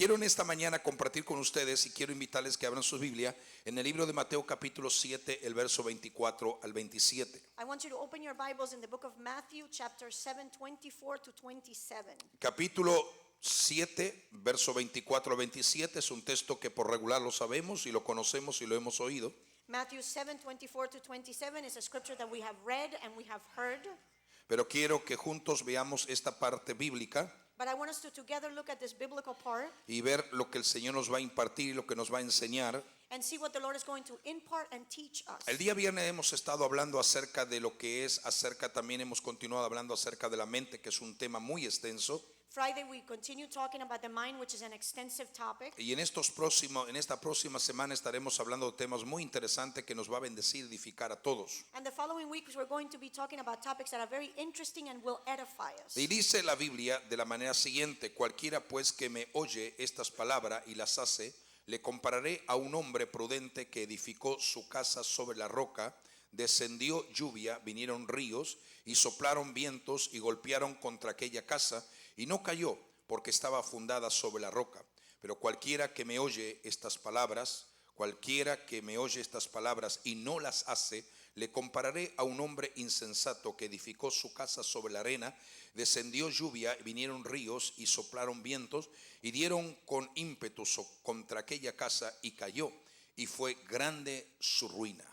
quiero en esta mañana compartir con ustedes y quiero invitarles que abran su Biblia en el libro de Mateo capítulo 7, el verso 24 al 27. I want you to open your Bibles in the book of Matthew, chapter 7, 24 to 27. Capítulo 7, verso 24 al 27 es un texto que por regular lo sabemos y lo conocemos y lo hemos oído. Matthew 7, 24 to 27 is a scripture that we have read and we have heard. Pero quiero que juntos veamos esta parte bíblica But I want us to together look at this biblical part y ver lo que el Señor nos va a impartir y lo que nos va a enseñar. and see what the Lord is going to impart and teach us. El día viernes hemos estado hablando acerca de lo que es, también hemos continuado hablando acerca de la mente, que es un tema muy extenso. Friday we continue talking about the mind, which is an extensive topic. Y en esta próxima semana estaremos hablando de temas muy interesantes que nos va a bendecir y edificar a todos. And the following weeks we're going to be talking about topics that are very interesting and will edify us. Y dice la Biblia de la manera siguiente: cualquiera pues que me oye estas palabras y las hace, le compararé a un hombre prudente que edificó su casa sobre la roca. Descendió lluvia, vinieron ríos y soplaron vientos y golpearon contra aquella casa, y no cayó porque estaba fundada sobre la roca. Pero cualquiera que me oye estas palabras y no las hace, le compararé a un hombre insensato que edificó su casa sobre la arena. Descendió lluvia, vinieron ríos y soplaron vientos y dieron con ímpetu contra aquella casa, y cayó, y fue grande su ruina.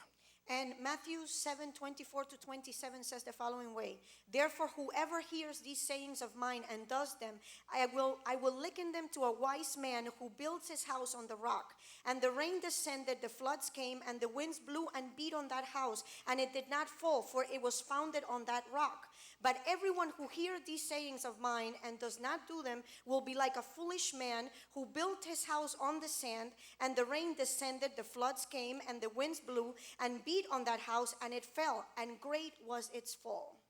And Matthew 7, 24 to 27 says the following way: Therefore, whoever hears these sayings of mine and does them, I will liken them to a wise man who builds his house on the rock. And the rain descended, the floods came, and the winds blew and beat on that house, and it did not fall, for it was founded on that rock. But everyone who hears these sayings of mine and does not do them will be like a foolish man who built his house on the sand, and the rain descended, the floods came, and the winds blew and beat on that house, and it fell, and great was its fall.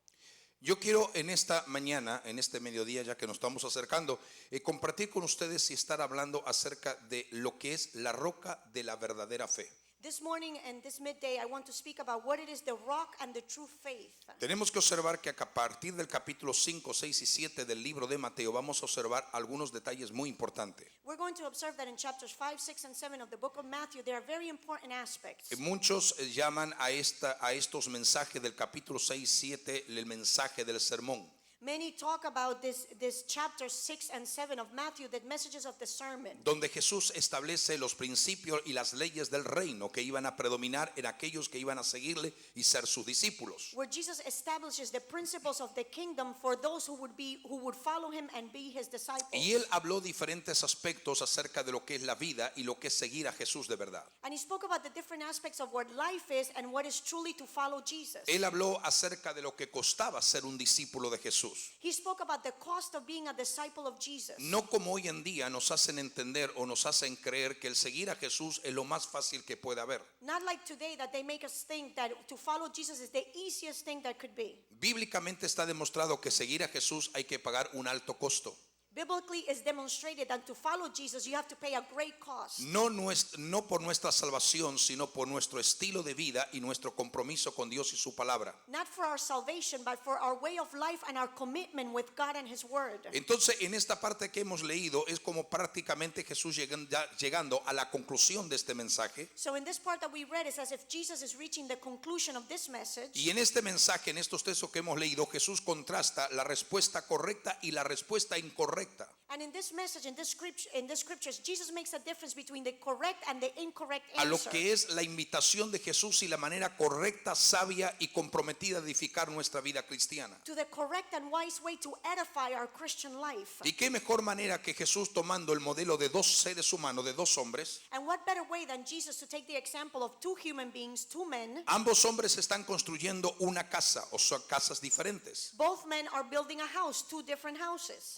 Yo quiero en esta mañana, en este mediodía, ya que nos estamos acercando, compartir con ustedes y estar hablando acerca de lo que es la roca de la verdadera fe. This morning and this midday, I want to speak about what it is, the rock and the true faith. Tenemos que observar que a partir del capítulo 5, 6 y 7 del libro de Mateo vamos a observar algunos detalles muy importantes. We're going to observe that in chapters 5, 6, and 7 of the book of Matthew, there are very important aspects. Muchos llaman a estos mensajes del capítulo 6 y 7 el mensaje del sermón. Many talk about this chapter 6 and 7 of Matthew, the messages of the sermon. Donde Jesús establece los principios y las leyes del reino que iban a predominar en aquellos que iban a seguirle y ser sus discípulos. Where Jesus establishes the principles of the kingdom for those who would follow him and be his disciples. Y él habló diferentes aspectos acerca de lo que es la vida y lo que es seguir a Jesús de verdad. And he spoke about the different aspects of what life is and what is truly to follow Jesus. Él habló acerca de lo que costaba ser un discípulo de Jesús. He spoke about the cost of being a disciple of Jesus. No como hoy en día nos hacen entender o nos hacen creer que el seguir a Jesús es lo más fácil que puede haber. Not like today that they make us think that to follow Jesus is the easiest thing that could be. Bíblicamente está demostrado que seguir a Jesús hay que pagar un alto costo. Biblically is demonstrated that to follow Jesus you have to pay a great cost. No por nuestra salvación, sino por nuestro estilo de vida y nuestro compromiso con Dios y su palabra. Not for our salvation, but for our way of life and our commitment with God and his word. Entonces, en esta parte que hemos leído es como prácticamente Jesús llegando a la conclusión de este mensaje. So in this part that we read, it's as if Jesus is reaching the conclusion of this message. Y en este mensaje, en estos textos que hemos leído, Jesús contrasta la respuesta correcta y la respuesta incorrecta. And in this message, in the scriptures, Jesus makes a difference between the correct and the incorrect A lo answer. que es la invitación de Jesús y la manera correcta, sabia y comprometida de edificar nuestra vida cristiana. To the correct and wise way to edify our Christian life. Y qué mejor manera que Jesús, tomando el modelo de dos seres humanos, de dos hombres. And what better way than Jesus to take the example of two human beings, two men. Ambos hombres están construyendo una casa, o son casas diferentes. Both men are building a house, two different houses.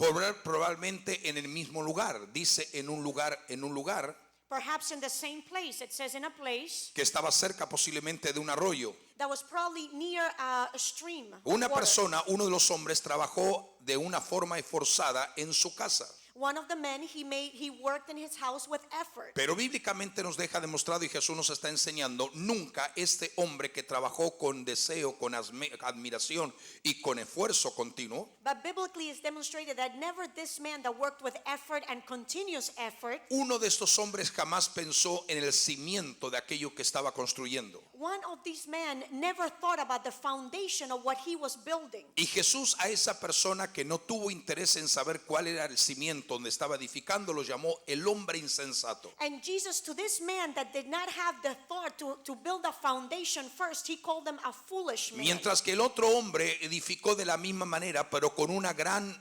Probablemente en el mismo lugar, dice en un lugar Perhaps in the same place. It says in a place que estaba cerca posiblemente de un arroyo. that was probably near a stream. Una water. persona, uno de los hombres, trabajó de una forma esforzada en su casa. One of the men, he worked in his house with effort. Pero bíblicamente nos deja demostrado y Jesús nos está enseñando, nunca este hombre que trabajó con deseo, con admiración y con esfuerzo continuo, But biblically it's demonstrated that never this man that worked with effort and continuous effort, uno de estos hombres jamás pensó en el cimiento de aquello que estaba construyendo. one of these men never thought about the foundation of what he was building. Y Jesús a esa persona que no tuvo interés en saber cuál era el cimiento donde estaba edificando, lo llamó el hombre insensato. And Jesus, to this man that did not have the thought to build a foundation first, he called him a foolish man. Mientras que el otro hombre edificó de la misma manera, pero con una gran,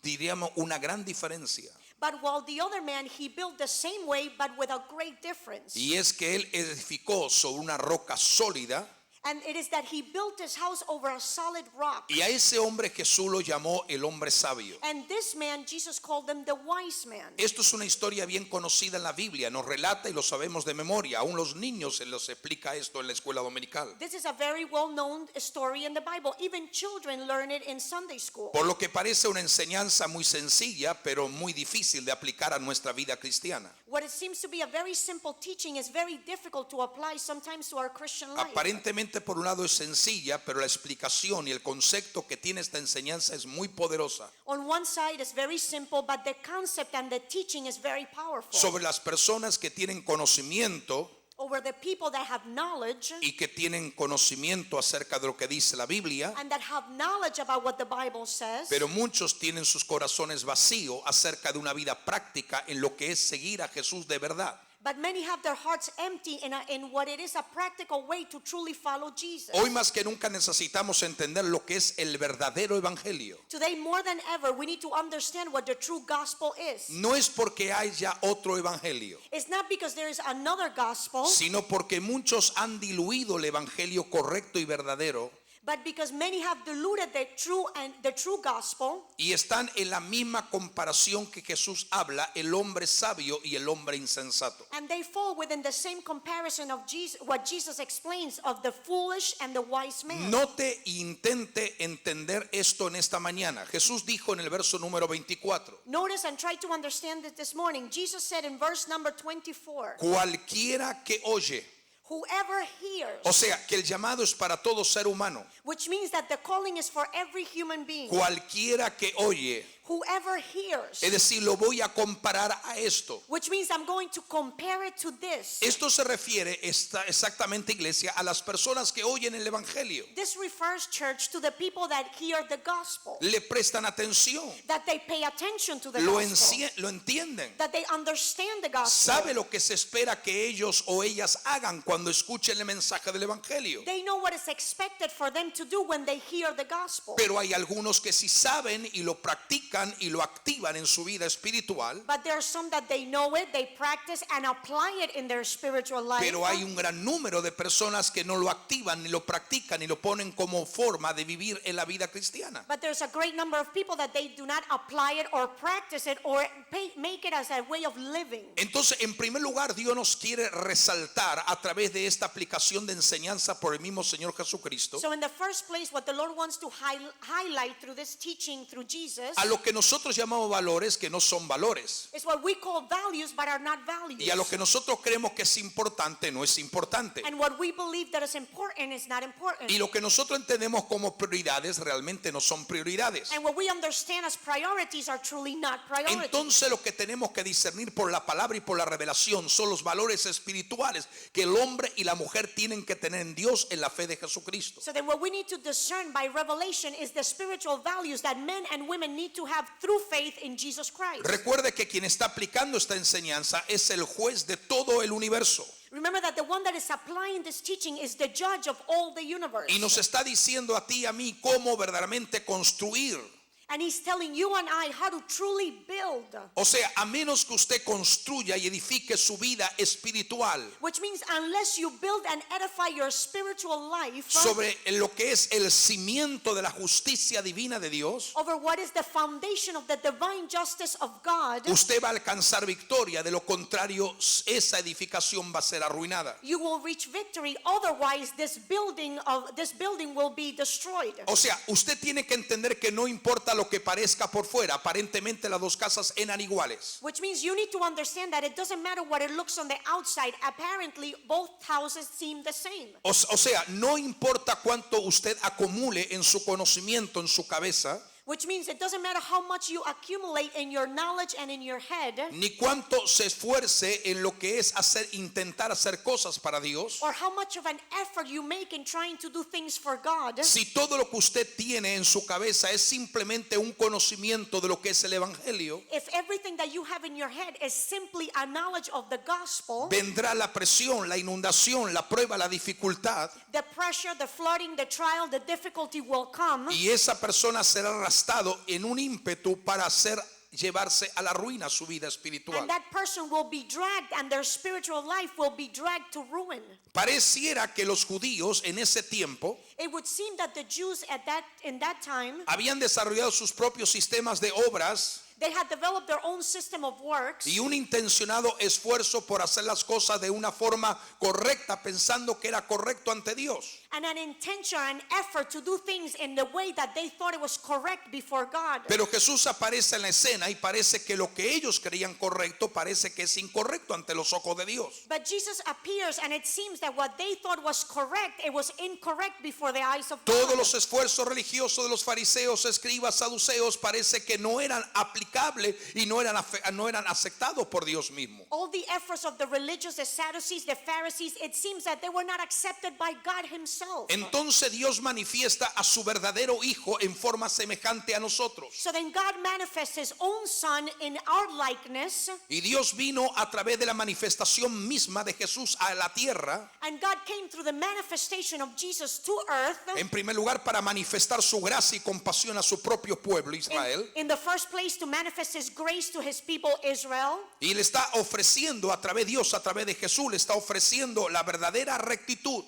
diríamos, una gran diferencia. But while the other man, he built the same way, but with a great difference. Y es que él edificó sobre una roca sólida. And it is that he built his house over a solid rock. Y a ese hombre Jesús lo llamó el hombre sabio. And this man, Jesus called him the wise man. Esto es una historia bien conocida en la Biblia, nos relata y lo sabemos de memoria. Aún los niños se los explica esto en la escuela dominical. This is a very well-known story in the Bible. Even children learn it in Sunday school. Por lo que parece una enseñanza muy sencilla, pero muy difícil de aplicar a nuestra vida cristiana. What it seems to be a very simple teaching is very difficult to apply sometimes to our Christian life. Aparentemente por un lado es sencilla, pero la explicación y el concepto que tiene esta enseñanza es muy poderosa. On one side it's very simple, but the concept and the teaching is very powerful. Sobre las personas que tienen conocimiento Over the people that have knowledge y que tienen conocimiento acerca de lo que dice la Biblia, and that have knowledge about what the Bible says. pero muchos tienen sus corazones vacíos acerca de una vida práctica en lo que es seguir a Jesús de verdad. But many have their hearts empty in what it is a practical way to truly follow Jesus. Hoy más que nunca necesitamos entender lo que es el verdadero evangelio. Today more than ever we need to understand what the true gospel is. No es porque haya otro evangelio, It's not because there is another gospel, sino porque muchos han diluido el evangelio correcto y verdadero but because many have diluted the true gospel, y están en la misma comparación que Jesús habla, el hombre sabio y el hombre insensato. and they fall within the same comparison of Jesus, what Jesus explains of the foolish and the wise man. Note e intente entender esto en esta mañana. Jesús dijo en el verso número 24, Notice and try to understand it this morning. Jesus said in verse number 24, cualquiera que oye, whoever hears, o sea que el llamado es para todo ser humano, which means that the calling is for every human being. cualquiera que oye, Whoever hears, es decir, lo voy a comparar a esto. which means I'm going to compare it to this. Esto se refiere exactamente, iglesia, a las personas que oyen el evangelio, This refers, church, to the people that hear the gospel, le prestan atención, that they pay attention to the lo gospel, lo entienden, that they understand the gospel. sabe lo que se espera que ellos o ellas hagan cuando escuchen el mensaje del evangelio. They know what is expected for them to do when they hear the gospel. Pero hay algunos que sí saben y lo practican y lo activan en su vida espiritual, But there are some that they know it, they practice and apply it in their spiritual life. pero hay un gran número de personas que no lo activan ni lo practican ni lo ponen como forma de vivir en la vida cristiana. But there's a great number of people that they do not apply it or practice it or make it as a way of living. Entonces, en primer lugar, Dios nos quiere resaltar a través de esta aplicación de enseñanza por el mismo Señor Jesucristo So in the first place, what the Lord wants to highlight through this teaching through Jesus a lo que nosotros llamamos valores que no son valores, is what we call values but are not values. y a lo que nosotros creemos que es importante no es importante, And what we believe that is important is not important. y lo que nosotros entendemos como prioridades realmente no son prioridades. And what we understand as priorities are truly not priorities. Entonces lo que tenemos que discernir por la palabra y por la revelación son los valores espirituales que el hombre y la mujer tienen que tener en Dios en la fe de Jesucristo. So then what we need to discern by revelation is the spiritual values that men and women need to have through faith in Jesus Christ. Recuerde que quien está aplicando esta enseñanza es el juez de todo el universo Remember that the one that is applying this teaching is the judge of all the universe. y nos está diciendo a ti y a mí cómo verdaderamente construir. And he's telling you and I how to truly build. O sea, a menos que usted construya y edifique su vida espiritual Which means unless you build and edify your spiritual life sobre lo que es el cimiento de la justicia divina de Dios, over what is the foundation of the divine justice of God, usted va a alcanzar victoria. De lo contrario, esa edificación va a ser arruinada. you will reach victory. Otherwise, this building will be destroyed. O sea, usted tiene que entender que no importa lo que parezca por fuera. Aparentemente las dos casas eran iguales. Which means you need to understand that it doesn't matter what it looks on the outside. Apparently, both houses seem the same. O sea, no importa cuánto usted acumule en su conocimiento, en su cabeza, Which means it doesn't matter how much you accumulate in your knowledge and in your head, ni cuánto se esfuerce en lo que es intentar hacer cosas para Dios. or how much of an effort you make in trying to do things for God. Si todo lo que usted tiene en su cabeza es simplemente un conocimiento de lo que es el evangelio, If everything that you have in your head is simply a knowledge of the gospel, vendrá la presión, la inundación, la prueba, la dificultad, the pressure, the flooding, the trial, the difficulty will come, y esa persona será arrastrado en un ímpetu para llevarse a la ruina su vida espiritual. and that person will be dragged, and their spiritual life will be dragged to ruin. Pareciera que los judíos en ese tiempo It would seem that the Jews in that time, habían desarrollado sus propios sistemas de obras they had developed their own system of works, y un intencionado esfuerzo por hacer las cosas de una forma correcta, pensando que era correcto ante Dios. and an intention, an effort to do things in the way that they thought it was correct before God. Pero Jesús aparece en la escena y parece que lo que ellos creían correcto parece que es incorrecto ante los ojos de Dios. But Jesus appears, and it seems that what they thought was correct, it was incorrect before the eyes of Todos God. los esfuerzos religiosos de los fariseos, escribas, saduceos parece que no eran aplicables y no eran aceptados por Dios mismo. All the efforts of the religious, the Sadducees, the Pharisees, it seems that they were not accepted by God himself. Entonces Dios manifiesta a su verdadero Hijo en forma semejante a nosotros. So then God manifests his own Son in our likeness, Y Dios vino a través de la manifestación misma de Jesús a la tierra, and God came through the manifestation of Jesus to earth. en primer lugar para manifestar su gracia y compasión a su propio pueblo Israel. In the first place, to manifest his grace to his people Israel. Y le está ofreciendo a través de Dios, a través de Jesús, le está ofreciendo la verdadera rectitud.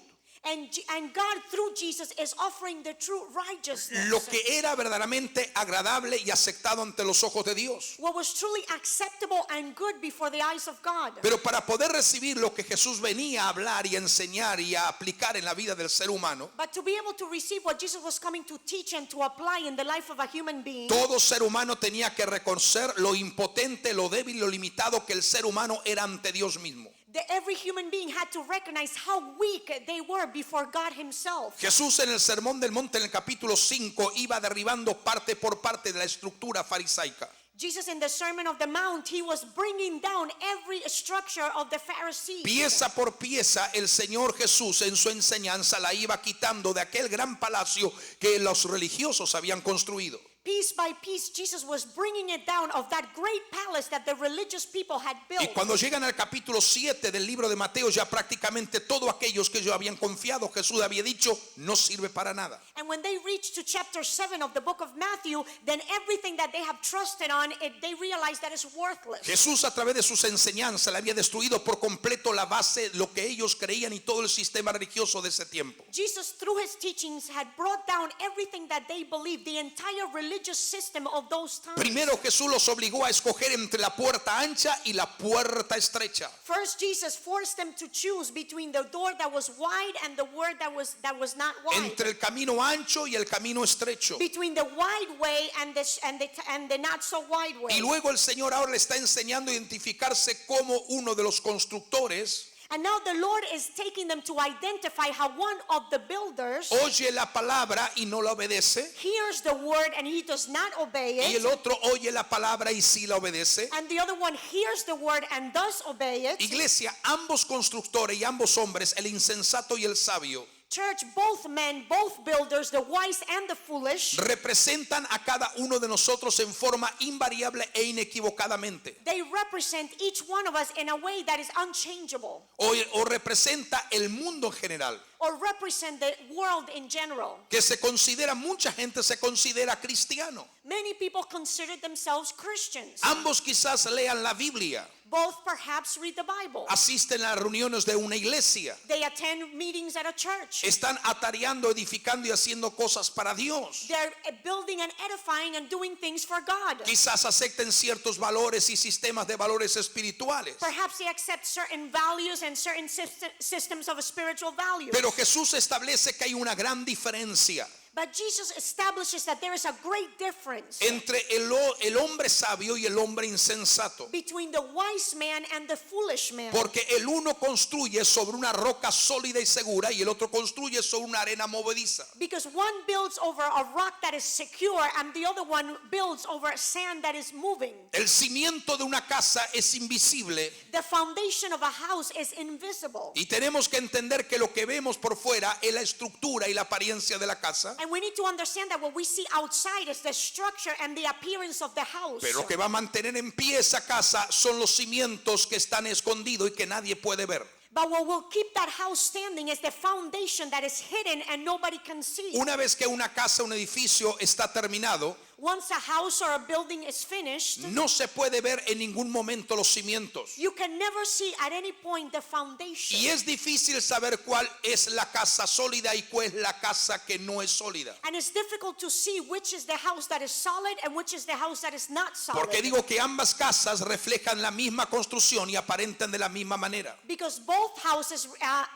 And God through Jesus is offering the true righteousness. Lo que era verdaderamente agradable y aceptado ante los ojos de Dios. What was truly acceptable and good before the eyes of God. Pero para poder recibir lo que Jesús venía a hablar y a enseñar y a aplicar en la vida del ser humano, But to be able to receive what Jesus was coming to teach and to apply in the life of a human being, todo ser humano tenía que reconocer lo impotente, lo débil, lo limitado que el ser humano era ante Dios mismo. every human being had to recognize how weak they were before God himself. Jesús en el Sermón del Monte en el capítulo 5 iba derribando parte por parte de la estructura farisaica. Jesus in the Sermon of the Mount, he was bringing down every structure of the Pharisees. Pieza por pieza el Señor Jesús en su enseñanza la iba quitando de aquel gran palacio que los religiosos habían construido. Piece by piece, Jesus was bringing it down of that great palace that the religious people had built. Y cuando llegan al capítulo 7 del libro de Mateo, ya prácticamente todos aquellos que ellos habían confiado, Jesús había dicho, no sirve para nada. And when they reached to chapter 7 of the book of Matthew, then everything that they have trusted on, they realized that it's worthless. Jesús a través de sus enseñanzas le había destruido por completo la base, lo que ellos creían y todo el sistema religioso de ese tiempo. Jesus, through his teachings, had brought down everything that they believed, the entire religious system of those times. Primero Jesús los obligó a escoger entre la puerta ancha y la puerta estrecha. First, Jesus forced them to choose between the door that was wide and the word that was not wide. Entre el camino ancho y el camino estrecho. Between the wide way and the not so wide way. Y luego el Señor ahora le está enseñando a identificarse como uno de los constructores. And now the Lord is taking them to identify how one of the builders Oye la palabra y no la obedece. hears the word and he does not obey Y it. el otro oye la palabra y sí la obedece. And the other one hears the word and does obey it. Iglesia, ambos constructores y ambos hombres, el insensato y el sabio, Church, both men, both builders, the wise and the foolish, representan a cada uno de nosotros en forma invariable e inequivocadamente. they represent each one of us in a way that is unchangeable, O representa el mundo en general, or represent the world in general. que se considera, mucha gente se considera cristiano. Many people consider themselves Christians. Ambos quizás lean la Biblia, Both perhaps read the Bible. asisten a las reuniones de una iglesia, They attend meetings at a church. están atareando, edificando y haciendo cosas para Dios. They're building and edifying and doing things for God. Quizás acepten ciertos valores y sistemas de valores espirituales. Perhaps they accept certain values and certain systems of spiritual values. Pero Jesús establece que hay una gran diferencia. But Jesus establishes that there is a great difference entre el hombre sabio y el hombre insensato. between the wise man and the foolish man. Porque el uno construye sobre una roca sólida y segura y el otro construye sobre una arena movediza. Because one builds over a rock that is secure and the other one builds over sand that is moving. El cimiento de una casa es invisible The foundation of a house is invisible. y tenemos que entender que lo que vemos por fuera es la estructura y la apariencia de la casa, And we need to understand that what we see outside is the structure and the appearance of the house. pero lo que va a mantener en pie esa casa son los cimientos que están escondidos y que nadie puede ver. But what will keep that house standing is the foundation that is hidden and nobody can see. Una vez que una casa, un edificio está terminado, Once a house or a building is finished, no se puede ver en ningún momento los cimientos. you can never see at any point the foundation. Y es difícil saber cuál es la casa sólida y cuál es la casa que no es sólida. And it's difficult to see which is the house that is solid and which is the house that is not solid. Porque digo que ambas casas reflejan la misma construcción y aparentan de la misma manera. Because both houses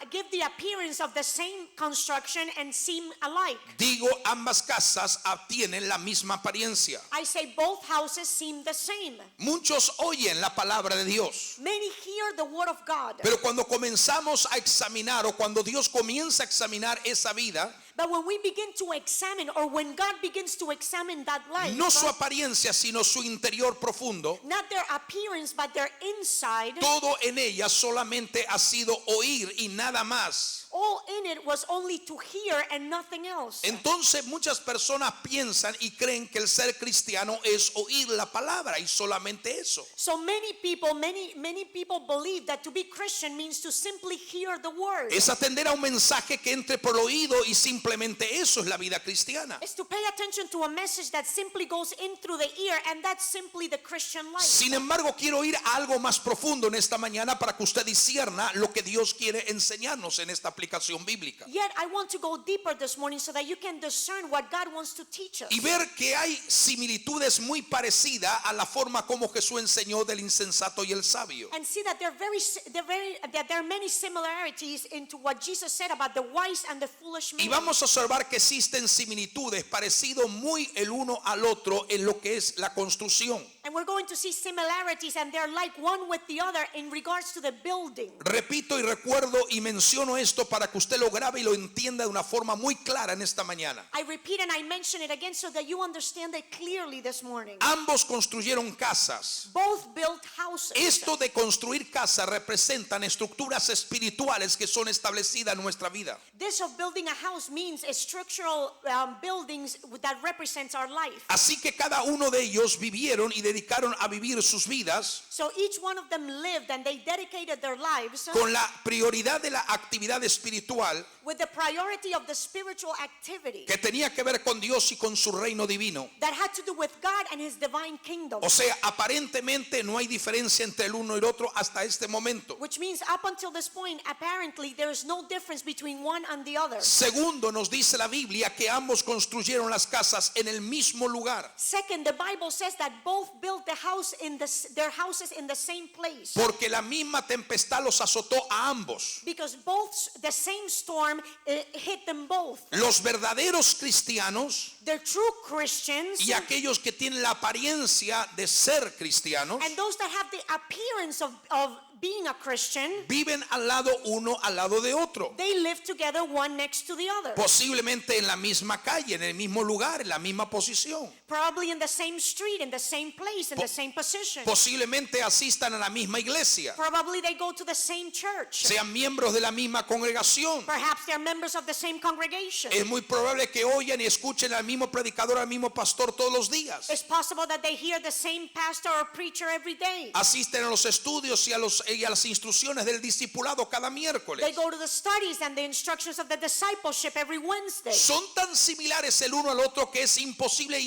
give the appearance of the same construction and seem alike. Digo, ambas casas tienen la misma apariencia. I say both houses seem the same. Muchos oyen la palabra de Dios, Many hear the word of God. pero cuando comenzamos a examinar o cuando Dios comienza a examinar esa vida, But when we begin to examine, or when God begins to examine that life, no su apariencia sino su interior profundo, not their appearance but their inside, todo en ella solamente ha sido oír y nada más. all in it was only to hear and nothing else. Entonces muchas personas piensan y creen que el ser cristiano es oír la palabra y solamente eso. So many people believe that to be Christian means to simply hear the word. Es atender a un mensaje que entre por el oído y simplemente eso es la vida cristiana. It's to pay attention to a message that simply goes in through the ear, and that's simply the Christian life. Sin embargo, quiero ir a algo más profundo en esta mañana para que usted discierna lo que Dios quiere enseñarnos en esta aplicación bíblica. Yet I want to go deeper this morning so that you can discern what God wants to teach us. Y ver que hay similitudes muy parecidas a la forma como Jesús enseñó del insensato y el sabio. And see that that there are many similarities into what Jesus said about the wise and the foolish Y man. vamos a observar que existen similitudes parecidos muy el uno al otro en lo que es la construcción. And we're going to see similarities, and they're like one with the other in regards to the building. Repito y recuerdo y menciono esto para que usted lo grabe y lo entienda de una forma muy clara en esta mañana. I repeat and I mention it again so that you understand it clearly this morning. Ambos construyeron casas. Both built houses. Esto de construir casas representan estructuras espirituales que son establecidas en nuestra vida. This of building a house means structural buildings that represents our life. Así que cada uno de ellos vivieron y dedicaron a vivir sus vidas So each one of them lived and they dedicated their lives con la prioridad de la actividad espiritual with the priority of the spiritual activity que tenía que ver con Dios y con su reino divino. that had to do with God and His divine kingdom. O sea, aparentemente no hay diferencia entre el uno y el otro hasta este momento. Which means up until this point, apparently there is no difference between one and the other. Segundo, nos dice la Biblia que ambos construyeron las casas en el mismo lugar. Second, the Bible says that both built their houses in the same place. Porque la misma tempestad los azotó a ambos. Because the same storm hit them both. Los verdaderos cristianos The true Christians y aquellos que tienen la apariencia de ser cristianos and those that have the appearance of being a Christian, viven al lado uno al lado de otro. they live together one next to the other. Posiblemente en la misma calle, en el mismo lugar, en la misma posición. Probably in the same street, in the same place, in the same position. Posiblemente asistan a la misma iglesia. Probably they go to the same church. Sean miembros de la misma congregación. Perhaps they're members of the same congregation. Es muy probable que oigan y escuchen al mismo predicador, al mismo pastor todos los días. It's possible that they hear the same pastor or preacher every day. Asisten a los estudios y a las instrucciones del discipulado cada miércoles. They go to the studies and the instructions of the discipleship every Wednesday. Son tan similares el uno al otro que es imposible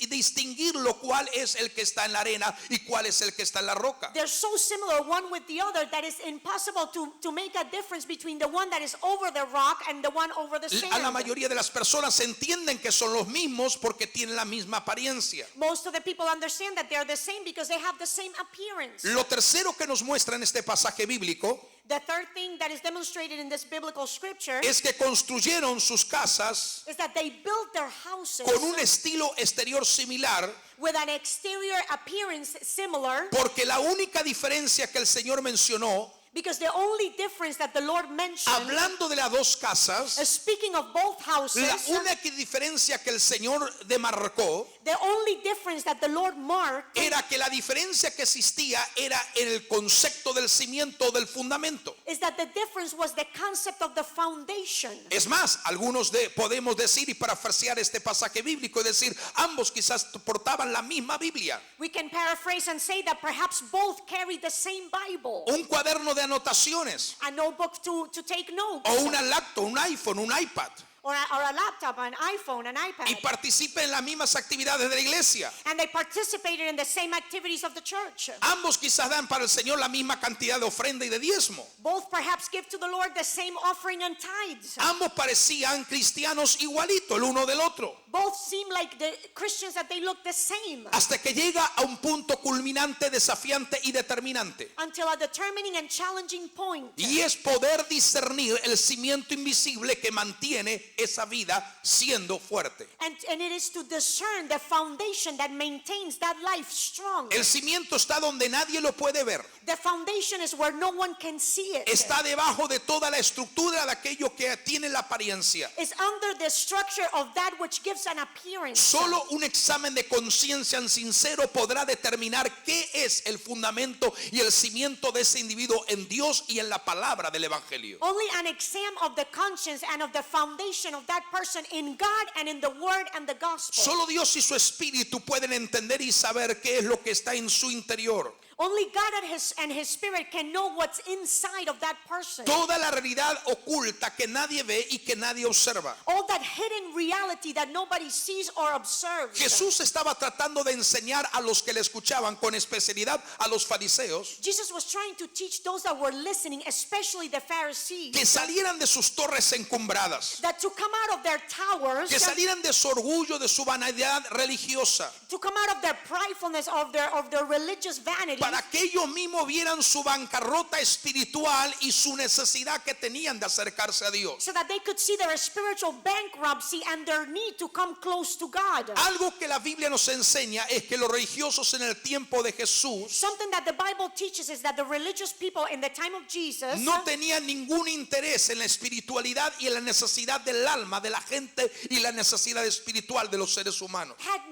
distinguir lo cual es el que está en la arena y cuál es el que está en la roca. They're so similar one with the other that it's impossible to make a difference between the one that is over the rock and the one over the A la sand. mayoría de las personas entienden que son los mismos porque tienen la misma apariencia. Most of the people understand that they're the same because they have the same appearance. Lo tercero que nos muestra en este pasaje bíblico The third thing that is demonstrated in this biblical scripture es que construyeron sus casas is that they built their houses con un estilo exterior similar, with an exterior appearance similar, porque la única diferencia que el Señor mencionó, because the only difference that the Lord mentioned, hablando de las dos casas, speaking of both houses, la única diferencia que el Señor demarcó the only difference that the Lord marked era que la diferencia que existía era en el concepto del cimiento, del fundamento. is that the difference was the concept of the foundation. Es más, algunos podemos decir y parafrasear este pasaje bíblico y decir, ambos quizás portaban la misma Biblia, We can paraphrase and say that perhaps both carried the same Bible, un cuaderno de anotaciones, a notebook to take notes, o una laptop, un iPhone, un iPad, or a laptop, an iPhone, an iPad. y participen en las mismas actividades de la iglesia. And they participated in the same activities of the church. Ambos quizás dan para el Señor la misma cantidad de ofrenda y de diezmo. Both perhaps give to the Lord the same offering and tithes. Ambos parecían cristianos igualitos el uno del otro, Both seem like the Christians that they look the same. hasta que llega a un punto culminante, desafiante y determinante. Until a determining and challenging point. Y es poder discernir el cimiento invisible que mantiene esa vida siendo fuerte. And it is to discern the foundation that maintains that life strong. El cimiento está donde nadie lo puede ver. The foundation is where no one can see it. Está debajo de toda la estructura de aquello que tiene la apariencia. It's under the structure of that which gives an appearance. Solo un examen de conciencia sincero podrá determinar qué es el fundamento y el cimiento de ese individuo en Dios y en la palabra del Evangelio. Only an exam of the conscience and of the foundation of that person in God and in the Word and the Gospel. Solo Dios y su Espíritu pueden entender y saber qué es lo que está en su interior. Only God and His Spirit can know what's inside of that person. Toda la realidad oculta que nadie ve y que nadie observa. All that hidden reality that nobody sees or observes. Jesús estaba tratando de enseñar a los que le escuchaban, con especialidad a los fariseos, Jesus was trying to teach those that were listening, especially the Pharisees, que salieran de sus torres encumbradas, that to come out of their towers, que salieran de su orgullo, de su vanidad religiosa, to come out of their pridefulness, of their religious vanity, para que ellos mismos vieran su bancarrota espiritual y su necesidad que tenían de acercarse a Dios. so that they could see their spiritual bankruptcy and their need to come close to God. Algo que la Biblia nos enseña es que los religiosos en el tiempo de Jesús Something that the Bible teaches is that the religious people in the time of Jesus no tenían ningún interés en la espiritualidad y en la necesidad del alma de la gente y la necesidad espiritual de los seres humanos. had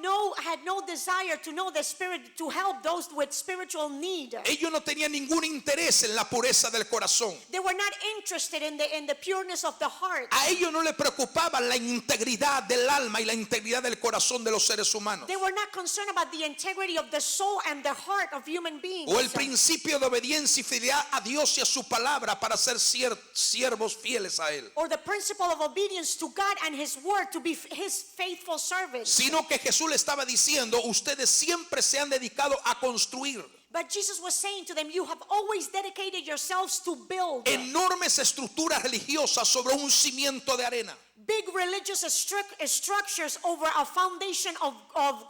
no desire to know the Spirit, to help those with spiritual need. Ellos no tenían ningún interés en la pureza del corazón. They were not interested in the pureness of the heart. A ellos no les preocupaba la integridad del alma y la integridad del corazón de los seres humanos, They were not concerned about the integrity of the soul and the heart of human beings. o el principio de obediencia y fidelidad a Dios y a su palabra para ser siervos fieles a Él, Or the principle of obedience to God and His word, to be His faithful servants. sino que Jesús le estaba diciendo: ustedes siempre se han dedicado a construir But Jesus was saying to them, you have always dedicated yourselves to build enormes estructuras religiosas sobre un cimiento de arena. big religious structures over a foundation of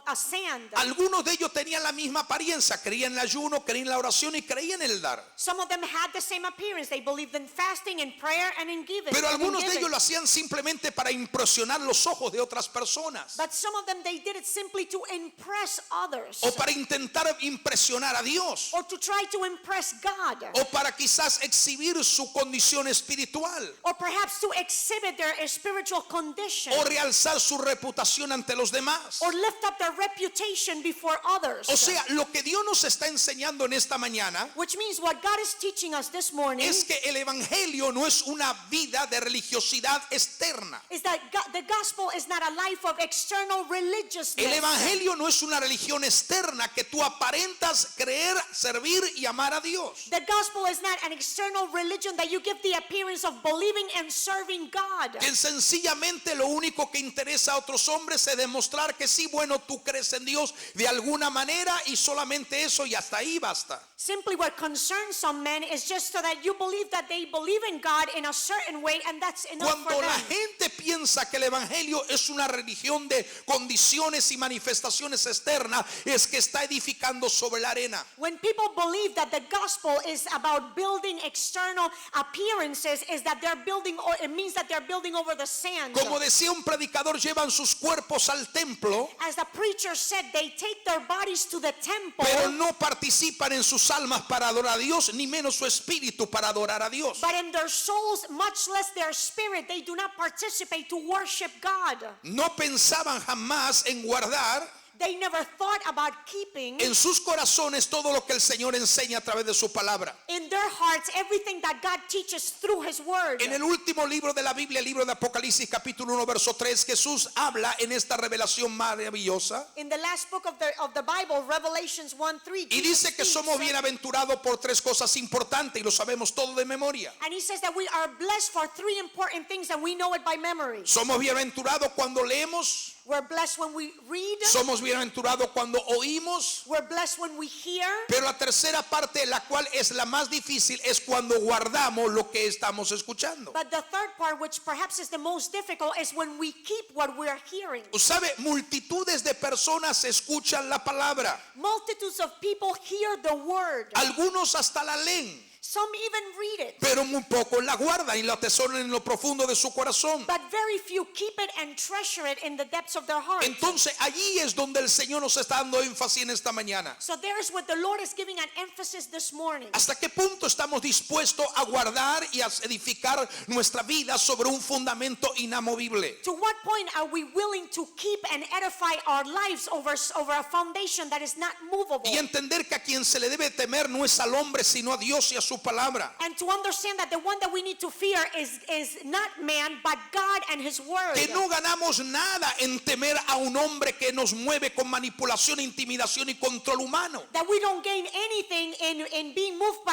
a sand. Algunos de ellos tenían la misma apariencia, creían en el ayuno, creían en la oración y creían en el dar. Some of them had the same appearance. They believed in fasting, in prayer, and in giving. Pero and in algunos de giving. ellos lo hacían simplemente para impresionar los ojos de otras personas, But some of them, they did it simply to impress others. o para intentar impresionar a Dios, Or to try to impress God. o para quizás exhibir su condición espiritual, Or perhaps to exhibit their spiritual condition. o realzar su reputación ante los demás. Or lift up their reputation before others. O sea, lo que Dios nos está enseñando en esta mañana Which means what God is teaching us this morning es que el evangelio no es una vida de religiosidad externa. is that the gospel is not a life of external religiousness. El evangelio no es una religión externa que tú aparentas creer, servir y amar a Dios. The gospel is not an external religion that you give the appearance of believing and serving God. Que sencillamente lo único que interesa a otros hombres es demostrar que sí, bueno, tú crees en Dios de alguna manera y solamente eso y hasta ahí basta. Simply what concerns some men is just so that you believe that they believe in God in a certain way, and that's enough for Cuando la them. gente piensa que el evangelio es una religión de condiciones y manifestaciones externas, es que está edificando sobre la arena. When people believe that the gospel is about building external appearances, is that they're building, or it means that they're building over the sand. Como decía un predicador, llevan sus cuerpos al templo, As the preacher said, they take their bodies to the temple, pero no participan en sus almas para adorar a Dios, ni menos su espíritu para adorar a Dios. but in their souls, much less their spirit, they do not participate to worship God. No pensaban jamás en guardar They never thought about keeping en sus corazones todo lo que el Señor enseña a través de su palabra. in their hearts everything that God teaches through His Word. En el último libro de la Biblia, el libro de Apocalipsis, capítulo 1, verso 3, Jesús habla en esta revelación maravillosa In the last book of the Bible, Revelations 1:3, y Jesus dice que speaks, somos bienaventurados por tres cosas importantes y lo sabemos todo de memoria. and He says that we are blessed for three important things, and we know it by memory. Somos bienaventurados cuando leemos, We're blessed when we read. somos bienaventurados cuando oímos, We're blessed when we hear. pero la tercera parte, la cual es la más difícil, es cuando guardamos lo que estamos escuchando. But the third part, which perhaps is the most difficult, is when we keep what we're hearing. ¿Sabe? Multitudes de personas escuchan la palabra. Multitudes of people hear the word. Algunos hasta la leen, Some even read it. pero muy pocos la guardan y la atesoran en lo profundo de su corazón. But very few keep it and treasure it in the depths of their heart. Entonces allí es donde el Señor nos está dando énfasis en esta mañana. So there is what the Lord is giving an emphasis this morning. ¿Hasta qué punto estamos dispuestos a guardar y a edificar nuestra vida sobre un fundamento inamovible? To what point are we willing to keep and edify our lives over a foundation that is not movable? Y entender que a quien se le debe temer no es al hombre, sino a Dios y a su palabra. And to understand that the one that we need to fear is not man, but God and His Word. Que no ganamos nada en temer a un hombre que nos mueve con manipulación, intimidación y control humano. That we don't gain anything in being moved